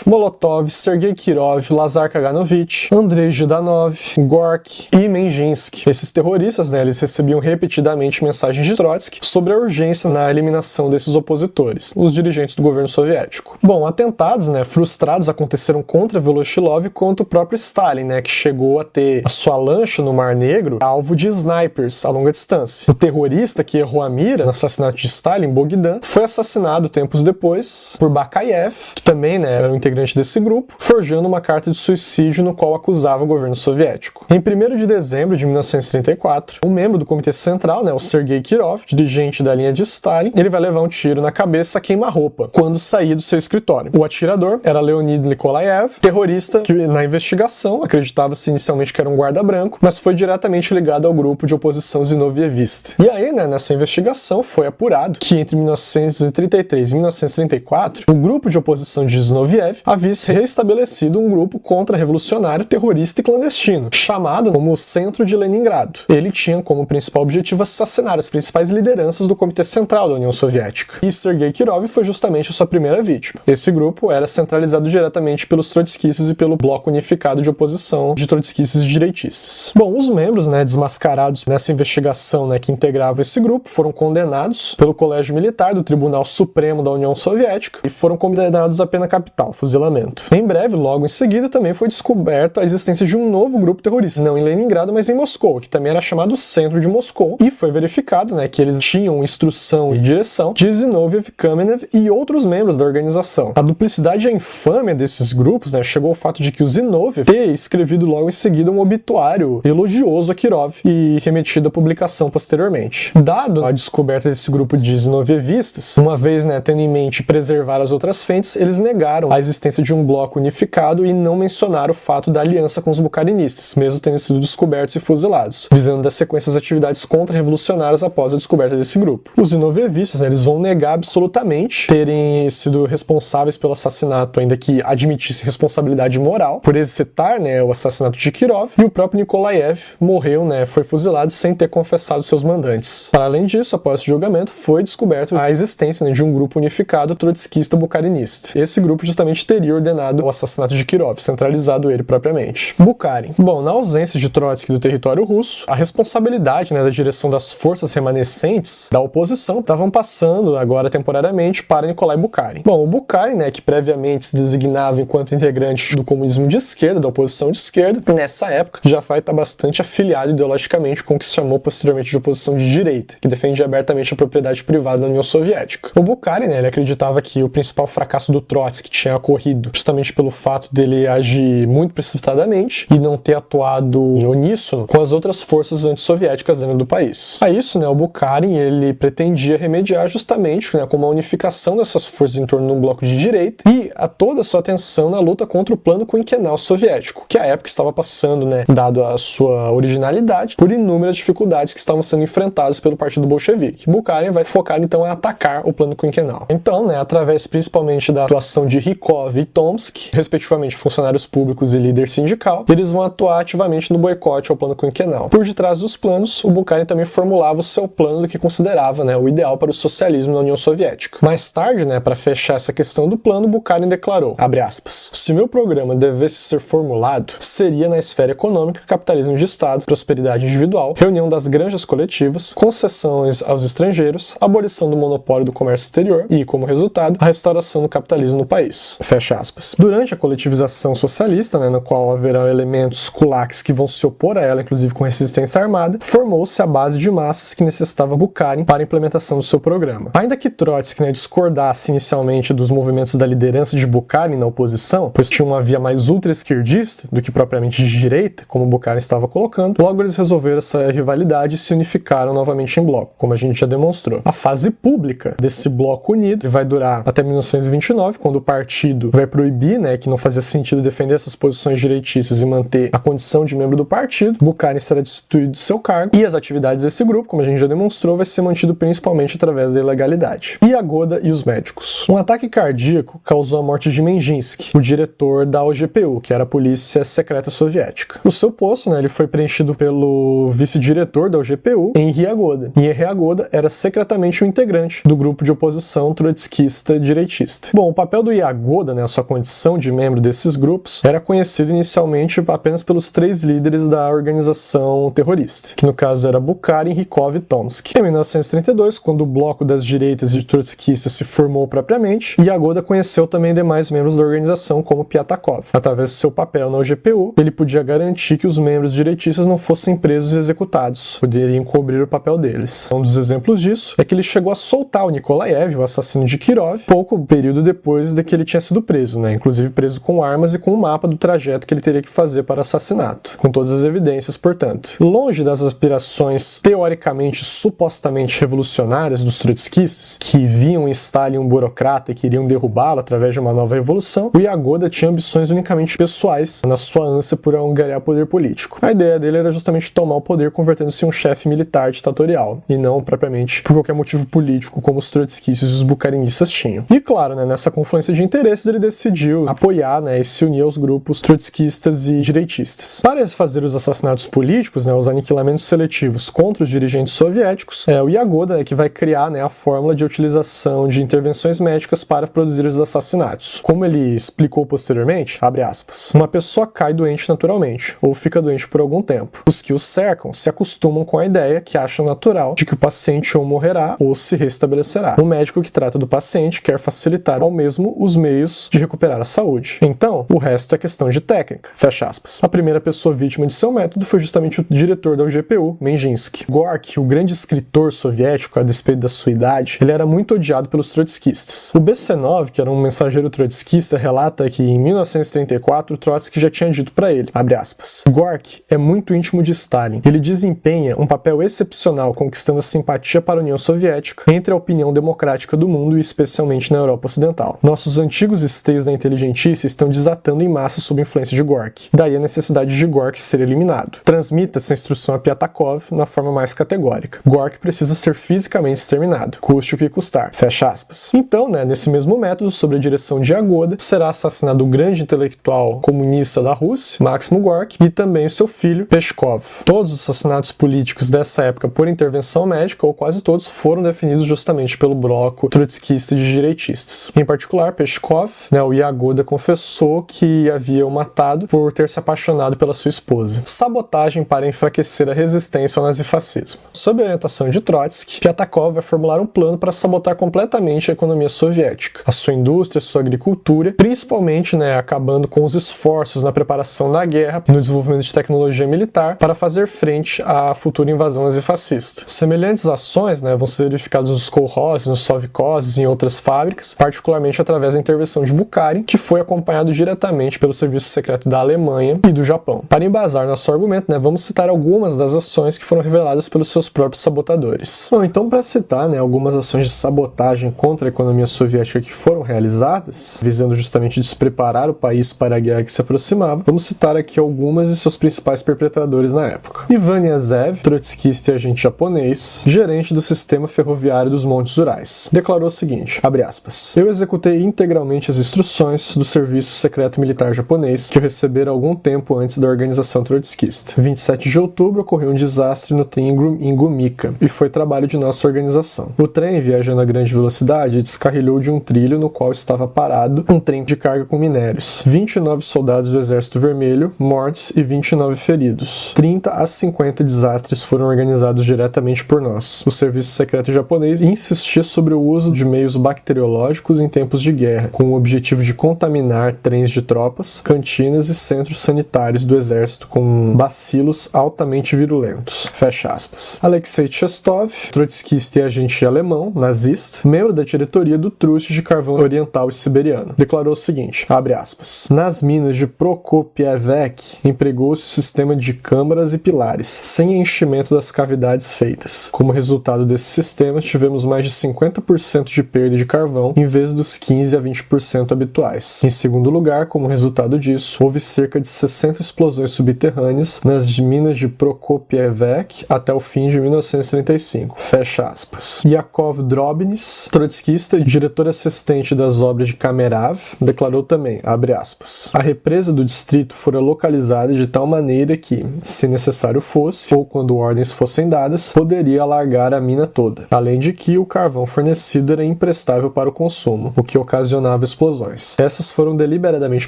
Molotov, Sergei Kirov, Lazar Kaganovich, Andrei Zhdanov, Gorky e Menjinsky. Esses terroristas, eles recebiam repetidamente mensagens de Trotsky sobre a urgência na eliminação desses opositores, os dirigentes do governo soviético. Bom, atentados, frustrados aconteceram contra Voroshilov e contra o próprio Stalin, que chegou a ter a sua lancha no Mar Negro alvo de snipers a longa distância. O terrorista que errou a mira no assassinato de Stalin, Bogdan, foi assassinado tempos depois por Bakayev, que também era um integrante desse grupo, forjando uma carta de suicídio no qual acusava o governo soviético. Em 1º de dezembro de 1934, um membro do Comitê Central, o Sergei Kirov, dirigente da linha de Stalin, ele vai levar um tiro na cabeça a queima-roupa quando sair do seu escritório. O atirador era Leonid Nikolaev, terrorista que na investigação acreditava-se inicialmente que era um guarda branco, mas foi diretamente ligado ao grupo de oposição zinovievista. E aí, nessa investigação foi apurado que entre 1933 e 1934, o grupo de oposição de Zinoviev havia se reestabelecido um grupo contra-revolucionário terrorista e clandestino, chamado como Centro de Leningrado. Ele tinha como principal objetivo assassinar as principais lideranças do Comitê Central da União Soviética. E Sergei Kirov foi justamente a sua primeira vítima. Esse grupo era centralizado diretamente pelos trotskistas e pelo bloco unificado de oposição de trotskistas e direitistas. Bom, os membros, desmascarados nessa investigação, que integravam esse grupo, foram condenados pelo Colégio Militar do Tribunal Supremo da União Soviética e foram condenados à pena capital, fuzilamento. Em breve, logo em seguida, também foi descoberta a existência de um novo grupo terrorista, não em Leningrado, mas em Moscou, que também era chamado Centro de Moscou, e foi verificado, que eles tinham instrução e direção de Zinoviev, Kamenev e outros membros da organização. A duplicidade e a infâmia desses grupos, chegou ao fato de que o Zinoviev ter escrevido logo em seguida um obituário elogioso a Kirov e remetido à publicação posteriormente. Dado a descoberta desse grupo de zinovievistas, uma vez tendo em mente preservar as outras frentes, eles negaram a existência de um bloco unificado e não mencionaram o fato da aliança com os bucarinistas, mesmo tendo sido descobertos e fuzilados, visando das sequências de atividades contra-revolucionárias após a descoberta desse grupo. Os zinovievistas, eles vão negar absolutamente terem sido responsáveis pelo assassinato, ainda que admitisse responsabilidade moral, por excitar o assassinato de Kirov, e o próprio Nikolaev morreu, foi fuzilado sem ter confessado seus mandantes. Para além disso, após esse julgamento, foi descoberto a existência de um grupo unificado trotskista bucarinista. Esse grupo justamente teria ordenado o assassinato de Kirov, centralizado ele propriamente. Bukharin. Bom, na ausência de Trotsky do território russo, a responsabilidade da direção das forças remanescentes da oposição estavam passando agora temporariamente para Nikolai Bukharin. Bom, o Bukharin, que previamente se designava enquanto integrante do comunismo de esquerda, da oposição de esquerda, nessa época já vai estar bastante afiliado ideologicamente com o que se chamou posteriormente de oposição de direita, que defendia abertamente a propriedade privada da União Soviética. O Bukharin, ele acreditava que o principal fracasso do Trotsky tinha ocorrido justamente pelo fato dele agir muito precipitadamente e não ter atuado em uníssono com as outras forças antissoviéticas dentro do país. A isso, o Bukharin, ele pretendia remediar justamente com a unificação dessas forças em torno de um bloco de direita e a toda a sua atenção na luta contra o plano quinquenal soviético, que à época estava passando, dado a sua originalidade, por inúmeras dificuldades que estavam sendo enfrentadas pelo Partido Bolchevique. Bukharin vai focar então em atacar o plano quinquenal. Então, através principalmente da atuação de Rykov e Tomsky, respectivamente funcionários públicos e líder sindical, eles vão atuar ativamente no boicote ao plano quinquenal. Por detrás dos planos, o Bukharin também formulava o seu plano do que considerava o ideal para o socialismo na União Soviética. Mais tarde, para fechar essa questão do plano, Bukharin declarou, abre aspas, se meu programa devesse ser formulado, seria na esfera econômica, capitalismo de Estado, prosperidade individual, reunião das granjas coletivas, concessões aos estrangeiros, abolição do monopólio do comércio exterior e, como resultado, a restauração do capitalismo no país. Fecha aspas. Durante a coletivização socialista, no qual haverão elementos kulaks que vão se opor a ela, inclusive com resistência armada, formou-se a base de massas que necessitava Bukharin para a implementação do seu programa. Ainda que Trotsky discordasse inicialmente dos movimentos da liderança de Bukharin na oposição, pois tinha uma via mais ultra-esquerdista do que propriamente de direita, como Bukharin estava colocando, logo eles resolveram essa rivalidade e se unificaram novamente em bloco, como a gente já demonstrou. A fase pública desse bloco unido vai durar até 1929, quando o partido vai proibir, que não fazia sentido defender essas posições direitistas e manter a condição de membro do partido. Bukharin será destituído do seu cargo e as atividades desse grupo, como a gente já demonstrou, vai ser mantido principalmente através da ilegalidade. Yagoda e os médicos. Um ataque cardíaco causou a morte de Menginsky, o diretor da OGPU, que era a polícia secreta soviética. O seu posto, ele foi preenchido pelo vice-diretor da OGPU, Henri Yagoda. E Henri Yagoda era secretamente um integrante do grupo de oposição trotskista direitista. Bom, o papel do Yagoda, a sua condição de membro desses grupos, era conhecido inicialmente apenas pelos 3 líderes da organização terrorista, que no caso era Bukharin, Rykov e Tomsky. Em 1932, quando o bloco das direitas de trotskistas se formou propriamente, Yagoda conheceu também demais membros da organização, como Piatakov. Através do seu papel na OGPU, ele podia garantir que os membros direitistas não fossem presos e executados, poderiam cobrir o papel deles. Um dos exemplos disso é que ele chegou a soltar o Nikolaev, o assassino de Kirov, pouco período depois de que ele tinha sido preso, inclusive preso com armas e com um mapa do trajeto que ele teria que fazer para o assassinato, com todas as evidências, portanto. Longe das aspirações teoricamente, supostamente revolucionárias dos trotskistas, que viam em Stalin um burocrata e queriam derrubá-lo através de uma nova revolução, o Yagoda tinha ambições unicamente pessoais na sua ânsia por angariar poder político. A ideia dele era justamente tomar o poder convertendo-se em um chefe militar ditatorial, e não propriamente por qualquer motivo político como os trotskistas e os bukharinistas tinham. E claro, nessa confluência de de interesses, ele decidiu apoiar, né, e se unir aos grupos trotskistas e direitistas. Para fazer os assassinatos políticos, né, os aniquilamentos seletivos contra os dirigentes soviéticos, o Yagoda é que vai criar, né, a fórmula de utilização de intervenções médicas para produzir os assassinatos. Como ele explicou posteriormente, abre aspas, uma pessoa cai doente naturalmente, ou fica doente por algum tempo. Os que o cercam se acostumam com a ideia que acham natural de que o paciente ou morrerá ou se restabelecerá. O médico que trata do paciente quer facilitar ao mesmo os meios de recuperar a saúde. Então, o resto é questão de técnica. Fecha aspas. A primeira pessoa vítima de seu método foi justamente o diretor da UGPU, Menjinsky. Gorky, o grande escritor soviético, a despeito da sua idade, ele era muito odiado pelos trotskistas. O BC9, que era um mensageiro trotskista, relata que em 1934 Trotsky já tinha dito para ele, abre aspas, Gorky é muito íntimo de Stalin. Ele desempenha um papel excepcional conquistando a simpatia para a União Soviética entre a opinião democrática do mundo e especialmente na Europa Ocidental. Nossos antigos esteios da inteligentícia estão desatando em massa sob influência de Gorky. Daí a necessidade de Gorky ser eliminado. Transmita essa instrução a Piatakov na forma mais categórica. Gorky precisa ser fisicamente exterminado, custe o que custar. Fecha aspas. Então, né, nesse mesmo método, sob a direção de Yagoda, será assassinado o grande intelectual comunista da Rússia, Maximo Gorky, e também o seu filho, Peshkov. Todos os assassinatos políticos dessa época por intervenção médica, ou quase todos, foram definidos justamente pelo bloco trotskista de direitistas. Em particular, Peshkov, né, o Yagoda confessou que havia o matado por ter se apaixonado pela sua esposa. Sabotagem para enfraquecer a resistência ao nazifascismo. Sob a orientação de Trotsky, Piatakov vai formular um plano para sabotar completamente a economia soviética, a sua indústria, a sua agricultura, principalmente, né, acabando com os esforços na preparação da guerra e no desenvolvimento de tecnologia militar para fazer frente à futura invasão nazifascista. Semelhantes ações, né, vão ser verificadas nos kolkhozes, nos sovkhozes e em outras fábricas, particularmente através da intervenção de Bukharin, que foi acompanhado diretamente pelo serviço secreto da Alemanha e do Japão. Para embasar nosso argumento, né, vamos citar algumas das ações que foram reveladas pelos seus próprios sabotadores. Bom, então para citar, né, algumas ações de sabotagem contra a economia soviética que foram realizadas, visando justamente despreparar o país para a guerra que se aproximava, vamos citar aqui algumas de seus principais perpetradores na época. Ivan Yazev, trotskista e agente japonês, gerente do sistema ferroviário dos Montes Urais, declarou o seguinte, abre aspas, eu executei integralmente as instruções do serviço secreto militar japonês que eu recebera algum tempo antes da organização trotskista. 27 de outubro ocorreu um desastre no trem em Gumika e foi trabalho de nossa organização. O trem, viajando a grande velocidade, descarrilhou de um trilho no qual estava parado um trem de carga com minérios. 29 soldados do Exército Vermelho mortos e 29 feridos. 30 a 50 desastres foram organizados diretamente por nós. O serviço secreto japonês insistia sobre o uso de meios bacteriológicos em tempos de guerra, com o objetivo de contaminar trens de tropas, cantinas e centros sanitários do exército com bacilos altamente virulentos. Fecha aspas. Alexei Chestov, trotskista e agente alemão, nazista, membro da diretoria do Trust de Carvão Oriental e Siberiano, declarou o seguinte, abre aspas, nas minas de Prokopievsk empregou-se o sistema de câmaras e pilares, sem enchimento das cavidades feitas. Como resultado desse sistema, tivemos mais de 50% de perda de carvão, em vez dos 15 a 20% habituais. Em segundo lugar, como resultado disso, houve cerca de 60 explosões subterrâneas nas minas de Prokopievsk até o fim de 1935. Fecha aspas. Yakov Drobnis, trotskista e diretor assistente das obras de Kamerav, declarou também, abre aspas, a represa do distrito fora localizada de tal maneira que, se necessário fosse, ou quando ordens fossem dadas, poderia alargar a mina toda. Além de que o carvão fornecido era imprestável para o consumo, o que ocasionava explosões. Essas foram deliberadamente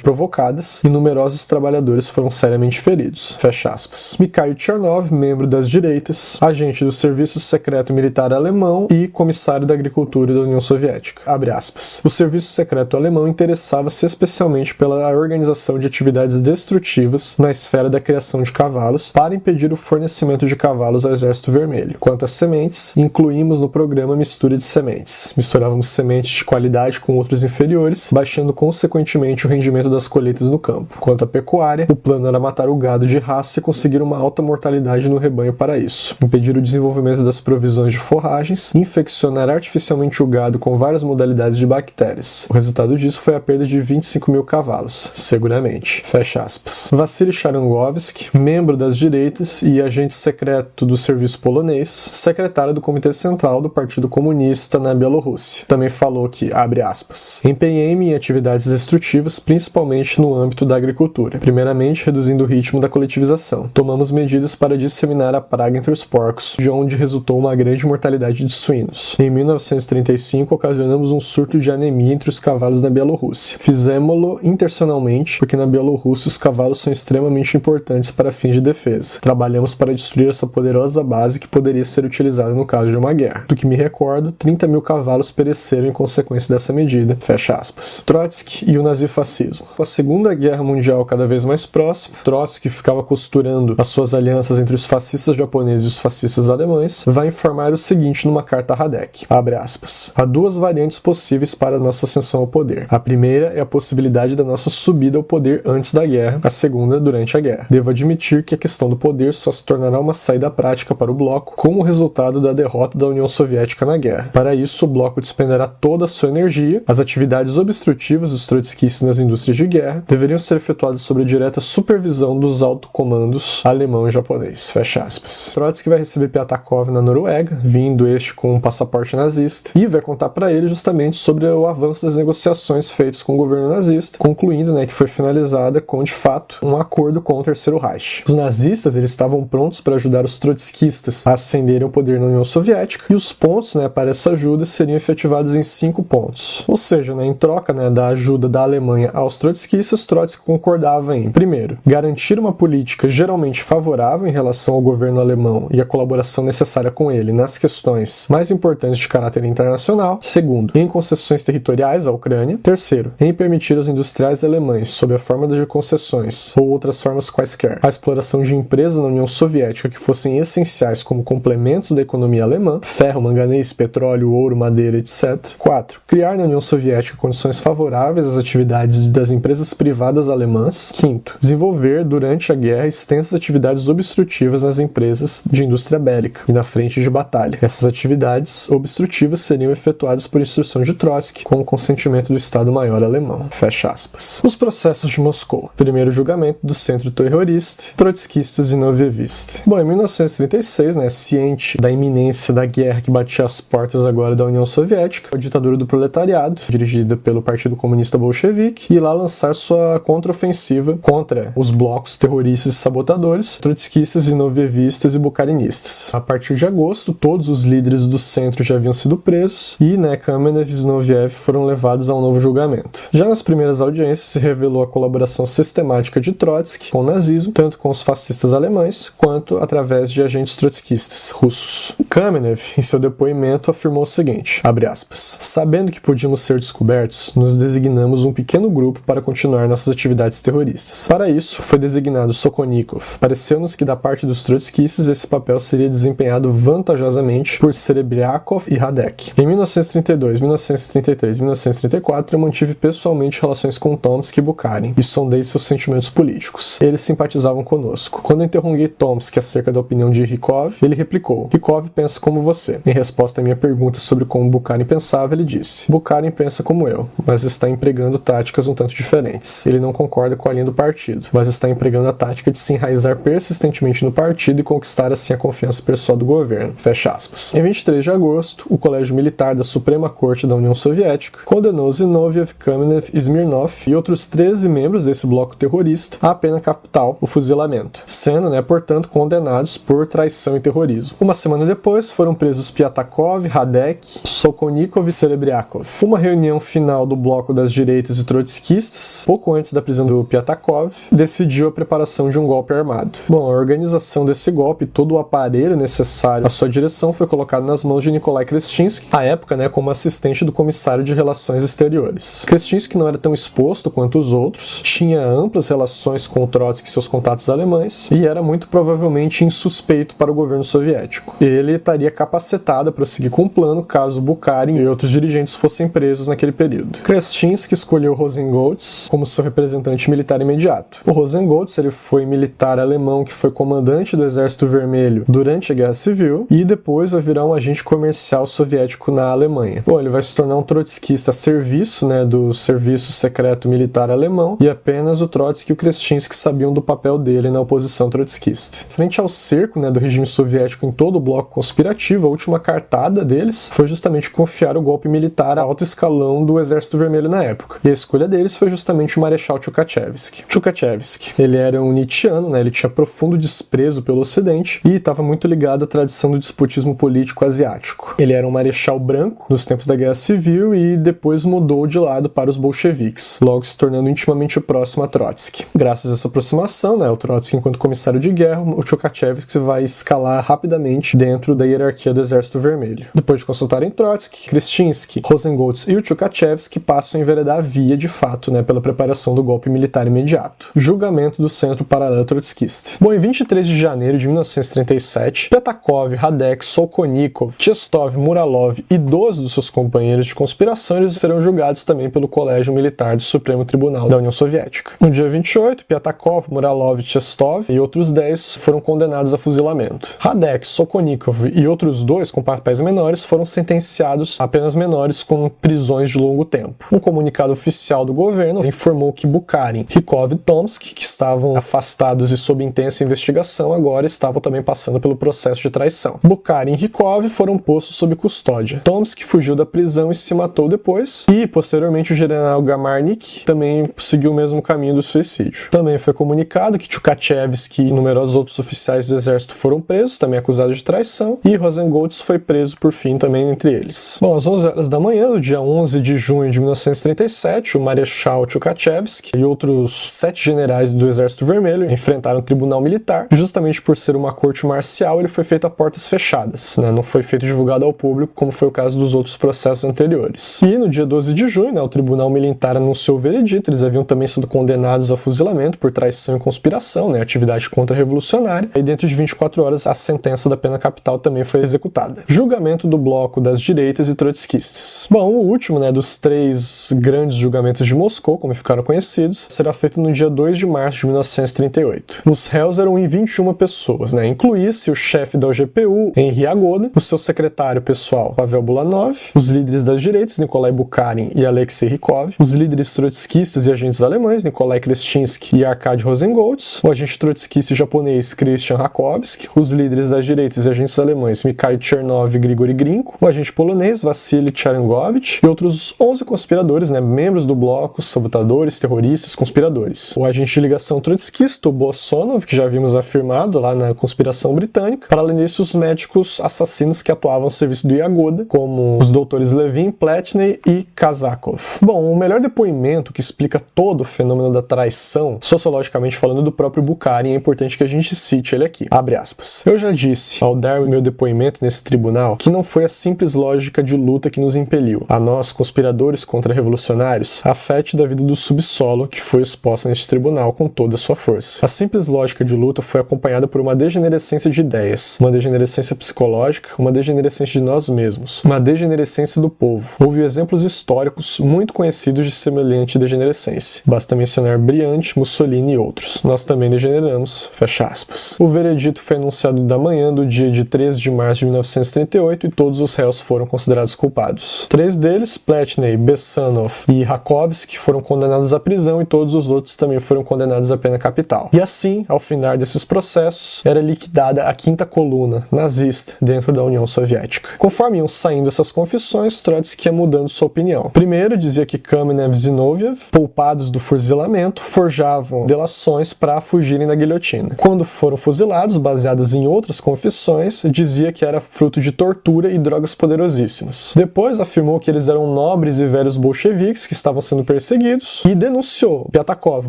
provocadas e numerosos trabalhadores foram seriamente feridos. Fecha aspas. Mikhail Chernov, membro das direitas, agente do Serviço Secreto Militar Alemão e comissário da Agricultura da União Soviética. Abre aspas. O Serviço Secreto Alemão interessava-se especialmente pela organização de atividades destrutivas na esfera da criação de cavalos para impedir o fornecimento de cavalos ao Exército Vermelho. Quanto às sementes, incluímos no programa mistura de sementes. Misturávamos sementes de qualidade com outros inferiores, baixando consequentemente o rendimento das colheitas no campo. Quanto à pecuária, o plano era matar o gado de raça e conseguir uma alta mortalidade no rebanho para isso, impedir o desenvolvimento das provisões de forragens, infeccionar artificialmente o gado com várias modalidades de bactérias. O resultado disso foi a perda de 25 mil cavalos, seguramente. Fecha aspas. Vassily Sharangovsky, membro das direitas e agente secreto do serviço polonês, secretário do Comitê Central do Partido Comunista na Bielorrússia, também falou que, abre aspas, aspas. Empenhei-me em atividades destrutivas, principalmente no âmbito da agricultura, primeiramente reduzindo o ritmo da coletivização. Tomamos medidas para disseminar a praga entre os porcos, de onde resultou uma grande mortalidade de suínos. Em 1935, ocasionamos um surto de anemia entre os cavalos na Bielorrússia. Fizemo-lo intencionalmente, porque na Bielorrússia os cavalos são extremamente importantes para fins de defesa. Trabalhamos para destruir essa poderosa base que poderia ser utilizada no caso de uma guerra. Do que me recordo, 30 mil cavalos pereceram em consequência dessa medida. Fecha aspas. Trotsky e o nazifascismo. Com a Segunda Guerra Mundial cada vez mais próxima, Trotsky ficava costurando as suas alianças entre os fascistas japoneses e os fascistas alemães, vai informar o seguinte numa carta a Radek, abre aspas, há duas variantes possíveis para a nossa ascensão ao poder. A primeira é a possibilidade da nossa subida ao poder antes da guerra, a segunda durante a guerra. Devo admitir que a questão do poder só se tornará uma saída prática para o bloco como resultado da derrota da União Soviética na guerra. Para isso, o bloco despenderá toda a sua energia. As atividades obstrutivas dos trotskistas nas indústrias de guerra deveriam ser efetuadas sob a direta supervisão dos alto-comandos alemão e japonês. Fecha aspas. Trotsky vai receber Piatakov na Noruega, vindo este com um passaporte nazista, e vai contar para ele justamente sobre o avanço das negociações feitas com o governo nazista, concluindo que foi finalizada com, de fato, um acordo com o Terceiro Reich. Os nazistas eles estavam prontos para ajudar os trotskistas a ascenderem ao poder na União Soviética, e os pontos para essa ajuda seriam efetivados em 5 pontos. Ou seja, em troca da ajuda da Alemanha aos trotskistas, Trotsky concordava em, primeiro, garantir uma política geralmente favorável em relação ao governo alemão e a colaboração necessária com ele nas questões mais importantes de caráter internacional. Segundo, em concessões territoriais à Ucrânia. Terceiro, em permitir aos industriais alemães, sob a forma de concessões ou outras formas quaisquer, a exploração de empresas na União Soviética que fossem essenciais como complementos da economia alemã, ferro, manganês, petróleo, ouro, madeira, etc. 4. Criar na União Soviética condições favoráveis às atividades das empresas privadas alemãs. 5. Desenvolver, durante a guerra, extensas atividades obstrutivas nas empresas de indústria bélica e na frente de batalha. Essas atividades obstrutivas seriam efetuadas por instrução de Trotsky, com o consentimento do Estado-Maior alemão. Fecha aspas. Os processos de Moscou. Primeiro julgamento do Centro Terrorista, Trotskistas e Novievistas. Bom, em 1936, ciente da iminência da guerra que batia as portas agora da União Soviética, a ditadura do proletariado, dirigida pelo Partido Comunista Bolchevique, e lá lançar sua contraofensiva contra os blocos terroristas e sabotadores, trotskistas e novievistas e bukharinistas. A partir de agosto, todos os líderes do centro já haviam sido presos e, Kamenev e Zinoviev foram levados a um novo julgamento. Já nas primeiras audiências se revelou a colaboração sistemática de Trotsky com o nazismo, tanto com os fascistas alemães, quanto através de agentes trotskistas russos. Kamenev, em seu depoimento, afirmou o seguinte, abre aspas, sabendo que podíamos ser descobertos, nos designamos um pequeno grupo para continuar nossas atividades terroristas. Para isso, foi designado Sokolnikov. Pareceu-nos que da parte dos trotskistas esse papel seria desempenhado vantajosamente por Serebriakov e Radek. Em 1932, 1933 e 1934, eu mantive pessoalmente relações com Tomsky e Bukharin e sondei seus sentimentos políticos. Eles simpatizavam conosco. Quando eu interroguei Tomsky acerca da opinião de Rykov, ele replicou, Rykov pensa como você. Em resposta à minha pergunta sobre como Bukharin pensava, ele disse, Bukharin pensa como eu, mas está empregando táticas um tanto diferentes. Ele não concorda com a linha do partido, mas está empregando a tática de se enraizar persistentemente no partido e conquistar assim a confiança pessoal do governo. Fecha aspas. Em 23 de agosto, o Colégio Militar da Suprema Corte da União Soviética condenou Zinoviev, Kamenev, Smirnov e outros 13 membros desse bloco terrorista à pena capital, o fuzilamento, sendo, portanto, condenados por traição e terrorismo. Uma semana depois, foram presos Piatakov, Radek, Sokolnikov e Serebriakov. Uma reunião final do bloco das direitas e trotskistas, pouco antes da prisão do Piatakov, decidiu a preparação de um golpe armado. Bom, a organização desse golpe e todo o aparelho necessário à sua direção foi colocado nas mãos de Nikolai Krestinsky, à época, como assistente do comissário de Relações Exteriores. Krestinsky não era tão exposto quanto os outros, tinha amplas relações com o Trotsky e seus contatos alemães, e era muito provavelmente insuspeito para o governo soviético. Ele estaria capacitado a prosseguir com o plano caso Bukharin e outros dirigentes fossem presos naquele período. Krestinsky escolheu Rosengoltz como seu representante militar imediato. O Rosengoltz ele foi militar alemão que foi comandante do Exército Vermelho durante a Guerra Civil e depois vai virar um agente comercial soviético na Alemanha. Bom, ele vai se tornar um trotskista a serviço do Serviço Secreto Militar Alemão e apenas o Trotsky e o Krestinsky sabiam do papel dele na oposição trotskista. Frente ao cerco do regime soviético em todo o bloco conspirativo, a última cartada deles foi justamente confiar o golpe militar a alto escalão echelão do Exército Vermelho na época. E a escolha deles foi justamente o Marechal Tukhachevsky. Tukhachevsky, ele era um nietzschiano, né? Ele tinha profundo desprezo pelo Ocidente e estava muito ligado à tradição do despotismo político asiático. Ele era um marechal branco nos tempos da Guerra Civil e depois mudou de lado para os bolcheviques, logo se tornando intimamente próximo a Trotsky. Graças a essa aproximação, né, o Trotsky, enquanto comissário de guerra, o Tukhachevsky vai escalar rapidamente dentro da hierarquia do Exército Vermelho. Depois de consultarem Trotsky, Kristinsky, Rosengoltz e o Tukhachevsky passam a enveredar a via, de fato, né, pela preparação do golpe militar imediato. Julgamento do Centro Paralelo Trotskista. Bom, em 23 de janeiro de 1937, Petakov, Radek, Solkonikov, Chestov, Muralov e 12 dos seus companheiros de conspiração eles serão julgados também pelo Colégio Militar do Supremo Tribunal da União Soviética. No dia 28, Petakov, Muralov, Chestov e outros 10 foram condenados a fuzilamento. Radek, Solkonikov e outros 2 com papéis menores foram sentenciados a penas menores com prisões de longo tempo. Um comunicado oficial do governo informou que Bukharin, Rykov e Tomsky, que estavam afastados e sob intensa investigação, agora estavam também passando pelo processo de traição. Bukharin e Rykov foram postos sob custódia. Tomsky fugiu da prisão e se matou depois, e posteriormente o general Gamarnik também seguiu o mesmo caminho do suicídio. Também foi comunicado que Tukhachevsky e numerosos outros oficiais do exército foram presos, também acusados de traição, e Rosengoltz foi preso por fim também entre eles. Bom, às 11 horas da manhã, no dia 11 de junho de 1937, o Marechal Tukhachevsky e outros 7 generais do Exército Vermelho enfrentaram o tribunal militar. Justamente por ser uma corte marcial, ele foi feito a portas fechadas, né? Não foi feito divulgado ao público, como foi o caso dos outros processos anteriores. E no dia 12 de junho, né, o tribunal militar anunciou o veredito. Eles haviam também sido condenados a fuzilamento por traição e conspiração, né, atividade contra-revolucionária. E dentro de 24 horas, a sentença da pena capital também foi executada. Julgamento do bloco das direitas e trotskistas. Bom, o último, né, dos 3 grandes julgamentos de Moscou, como ficaram conhecidos, será feito no dia 2 de março de 1938. Os réus eram em 21 pessoas, né? Incluía-se o chefe da OGPU, Henri Yagoda, o seu secretário pessoal, Pavel Bulanov, os líderes das direitas, Nikolai Bukharin e Alexei Rykov, os líderes trotskistas e agentes alemães, Nikolai Kristinsky e Arkady Rosengoltz, o agente trotskista japonês Christian Rakovsky, os líderes das direitas e agentes alemães Mikhail Chernov e Grigori Grinko, o agente polonês Wassily Charangovich e outros 11 conspiradores, né, membros do bloco, sabotadores, terroristas, conspiradores. O agente de ligação trotskista, o Bosonov, que já vimos afirmado lá na conspiração britânica. Para além disso, os médicos assassinos que atuavam ao serviço do Yagoda, como os doutores Levin, Pletney e Kazakov. Bom, o melhor depoimento que explica todo o fenômeno da traição, sociologicamente falando, do próprio Bukharin, é importante que a gente cite ele aqui. Abre aspas. Eu já disse, ao dar o meu depoimento nesse tribunal, que não foi a simples lógica de luta que nos impeliu, a nós, conspiradores contra-revolucionários, a fé da vida do subsolo que foi exposta neste tribunal com toda a sua força. A simples lógica de luta foi acompanhada por uma degenerescência de ideias, uma degenerescência psicológica, uma degenerescência de nós mesmos, uma degenerescência do povo. Houve exemplos históricos muito conhecidos de semelhante degenerescência. Basta mencionar Briante, Mussolini e outros. Nós também degeneramos, fecha aspas. O veredito foi anunciado da manhã do dia de 13 de março de 1938 e todos os réus foram considerados culpados. 3 deles, Pletney, Besanov e Rakovsky, foram condenados à prisão e todos os outros também foram condenados à pena capital. E assim, ao final desses processos, era liquidada a 5ª coluna nazista dentro da União Soviética. Conforme iam saindo essas confissões, Trotsky ia mudando sua opinião. Primeiro, dizia que Kamenev e Zinoviev, poupados do fuzilamento, forjavam delações para fugirem da guilhotina. Quando foram fuzilados, baseadas em outras confissões, dizia que era fruto de tortura e drogas poderosíssimas. Depois, afirmou que eles eram nobres e velhos bolcheviques que estavam sendo perseguidos e denunciou Petakov,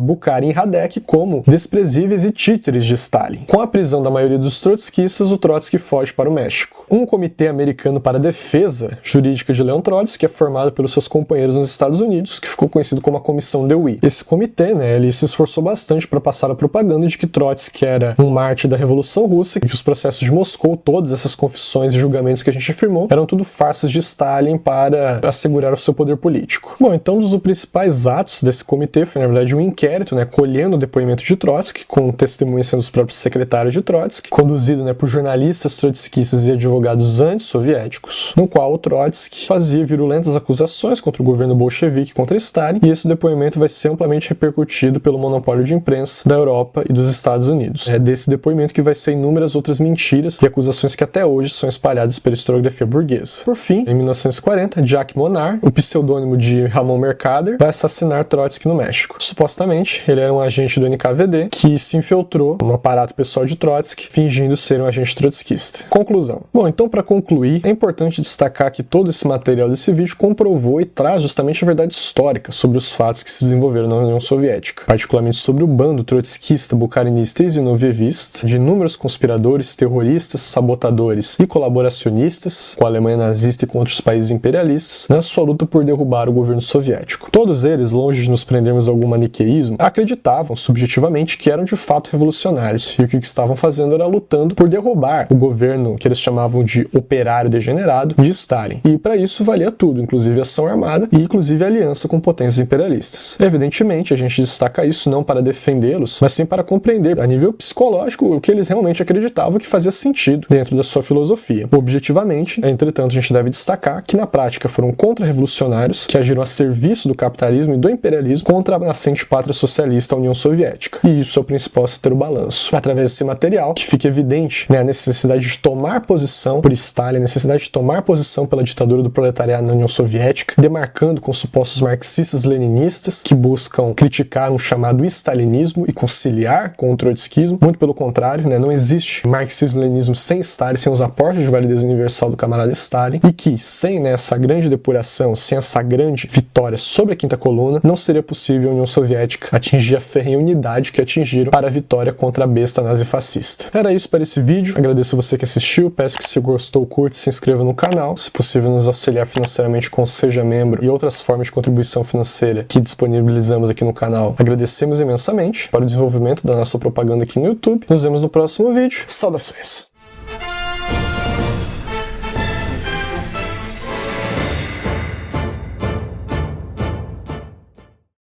Bukharin e Radek como desprezíveis e títeres de Stalin. Com a prisão da maioria dos trotskistas, o Trotsky foge para o México. Um comitê americano para a defesa jurídica de Leon Trotsky é formado pelos seus companheiros nos Estados Unidos, que ficou conhecido como a Comissão Dewey. Esse comitê, né, ele se esforçou bastante para passar a propaganda de que Trotsky era um mártir da Revolução Russa, e que os processos de Moscou, todas essas confissões e julgamentos que a gente afirmou, eram tudo farsas de Stalin para assegurar o seu poder político. Bom, então um dos principais atos desse comitê foi, na verdade, um inquérito, né, colhendo o depoimento de Trotsky, com testemunhas sendo os próprios secretários de Trotsky, conduzido, né, por jornalistas trotskistas e advogados antissoviéticos, no qual o Trotsky fazia virulentas acusações contra o governo bolchevique contra Stalin, e esse depoimento vai ser amplamente repercutido pelo monopólio de imprensa da Europa e dos Estados Unidos. É desse depoimento que vai ser inúmeras outras mentiras e acusações que até hoje são espalhadas pela historiografia burguesa. Por fim, em 1940, Jacques Monod, assassinar, o pseudônimo de Ramon Mercader, vai assassinar Trotsky no México. Supostamente, ele era um agente do NKVD que se infiltrou no aparato pessoal de Trotsky, fingindo ser um agente trotskista. Conclusão. Bom, então para concluir, é importante destacar que todo esse material desse vídeo comprovou e traz justamente a verdade histórica sobre os fatos que se desenvolveram na União Soviética, particularmente sobre o bando trotskista, bucarinista e zinovievista, de inúmeros conspiradores, terroristas, sabotadores e colaboracionistas com a Alemanha nazista e com outros países imperialistas na sua luta por derrubar o governo soviético. Todos eles, longe de nos prendermos a algum maniqueísmo, acreditavam subjetivamente que eram de fato revolucionários e o que estavam fazendo era lutando por derrubar o governo que eles chamavam de operário degenerado de Stalin. E para isso valia tudo, inclusive ação armada e inclusive aliança com potências imperialistas. Evidentemente, a gente destaca isso não para defendê-los, mas sim para compreender a nível psicológico o que eles realmente acreditavam que fazia sentido dentro da sua filosofia. Objetivamente, entretanto, a gente deve destacar que na prática foram contra-revolucionários que agiram a serviço do capitalismo e do imperialismo contra a nascente pátria socialista, a União Soviética. E isso é o principal a se ter o balanço. Através desse material, que fica evidente, né, a necessidade de tomar posição por Stalin, a necessidade de tomar posição pela ditadura do proletariado na União Soviética, demarcando com supostos marxistas-leninistas que buscam criticar um chamado stalinismo e conciliar com o trotskismo. Muito pelo contrário, né, não existe marxismo-leninismo sem Stalin, sem os aportes de validez universal do camarada Stalin, e que sem, né, essa grande depuração, sem essa grande vitória sobre a quinta coluna, não seria possível a União Soviética atingir a ferrenha unidade que atingiram para a vitória contra a besta nazifascista. Era isso para esse vídeo, agradeço a você que assistiu, peço que se gostou, curta e se inscreva no canal, se possível nos auxiliar financeiramente com Seja Membro e outras formas de contribuição financeira que disponibilizamos aqui no canal. Agradecemos imensamente para o desenvolvimento da nossa propaganda aqui no YouTube. Nos vemos no próximo vídeo. Saudações!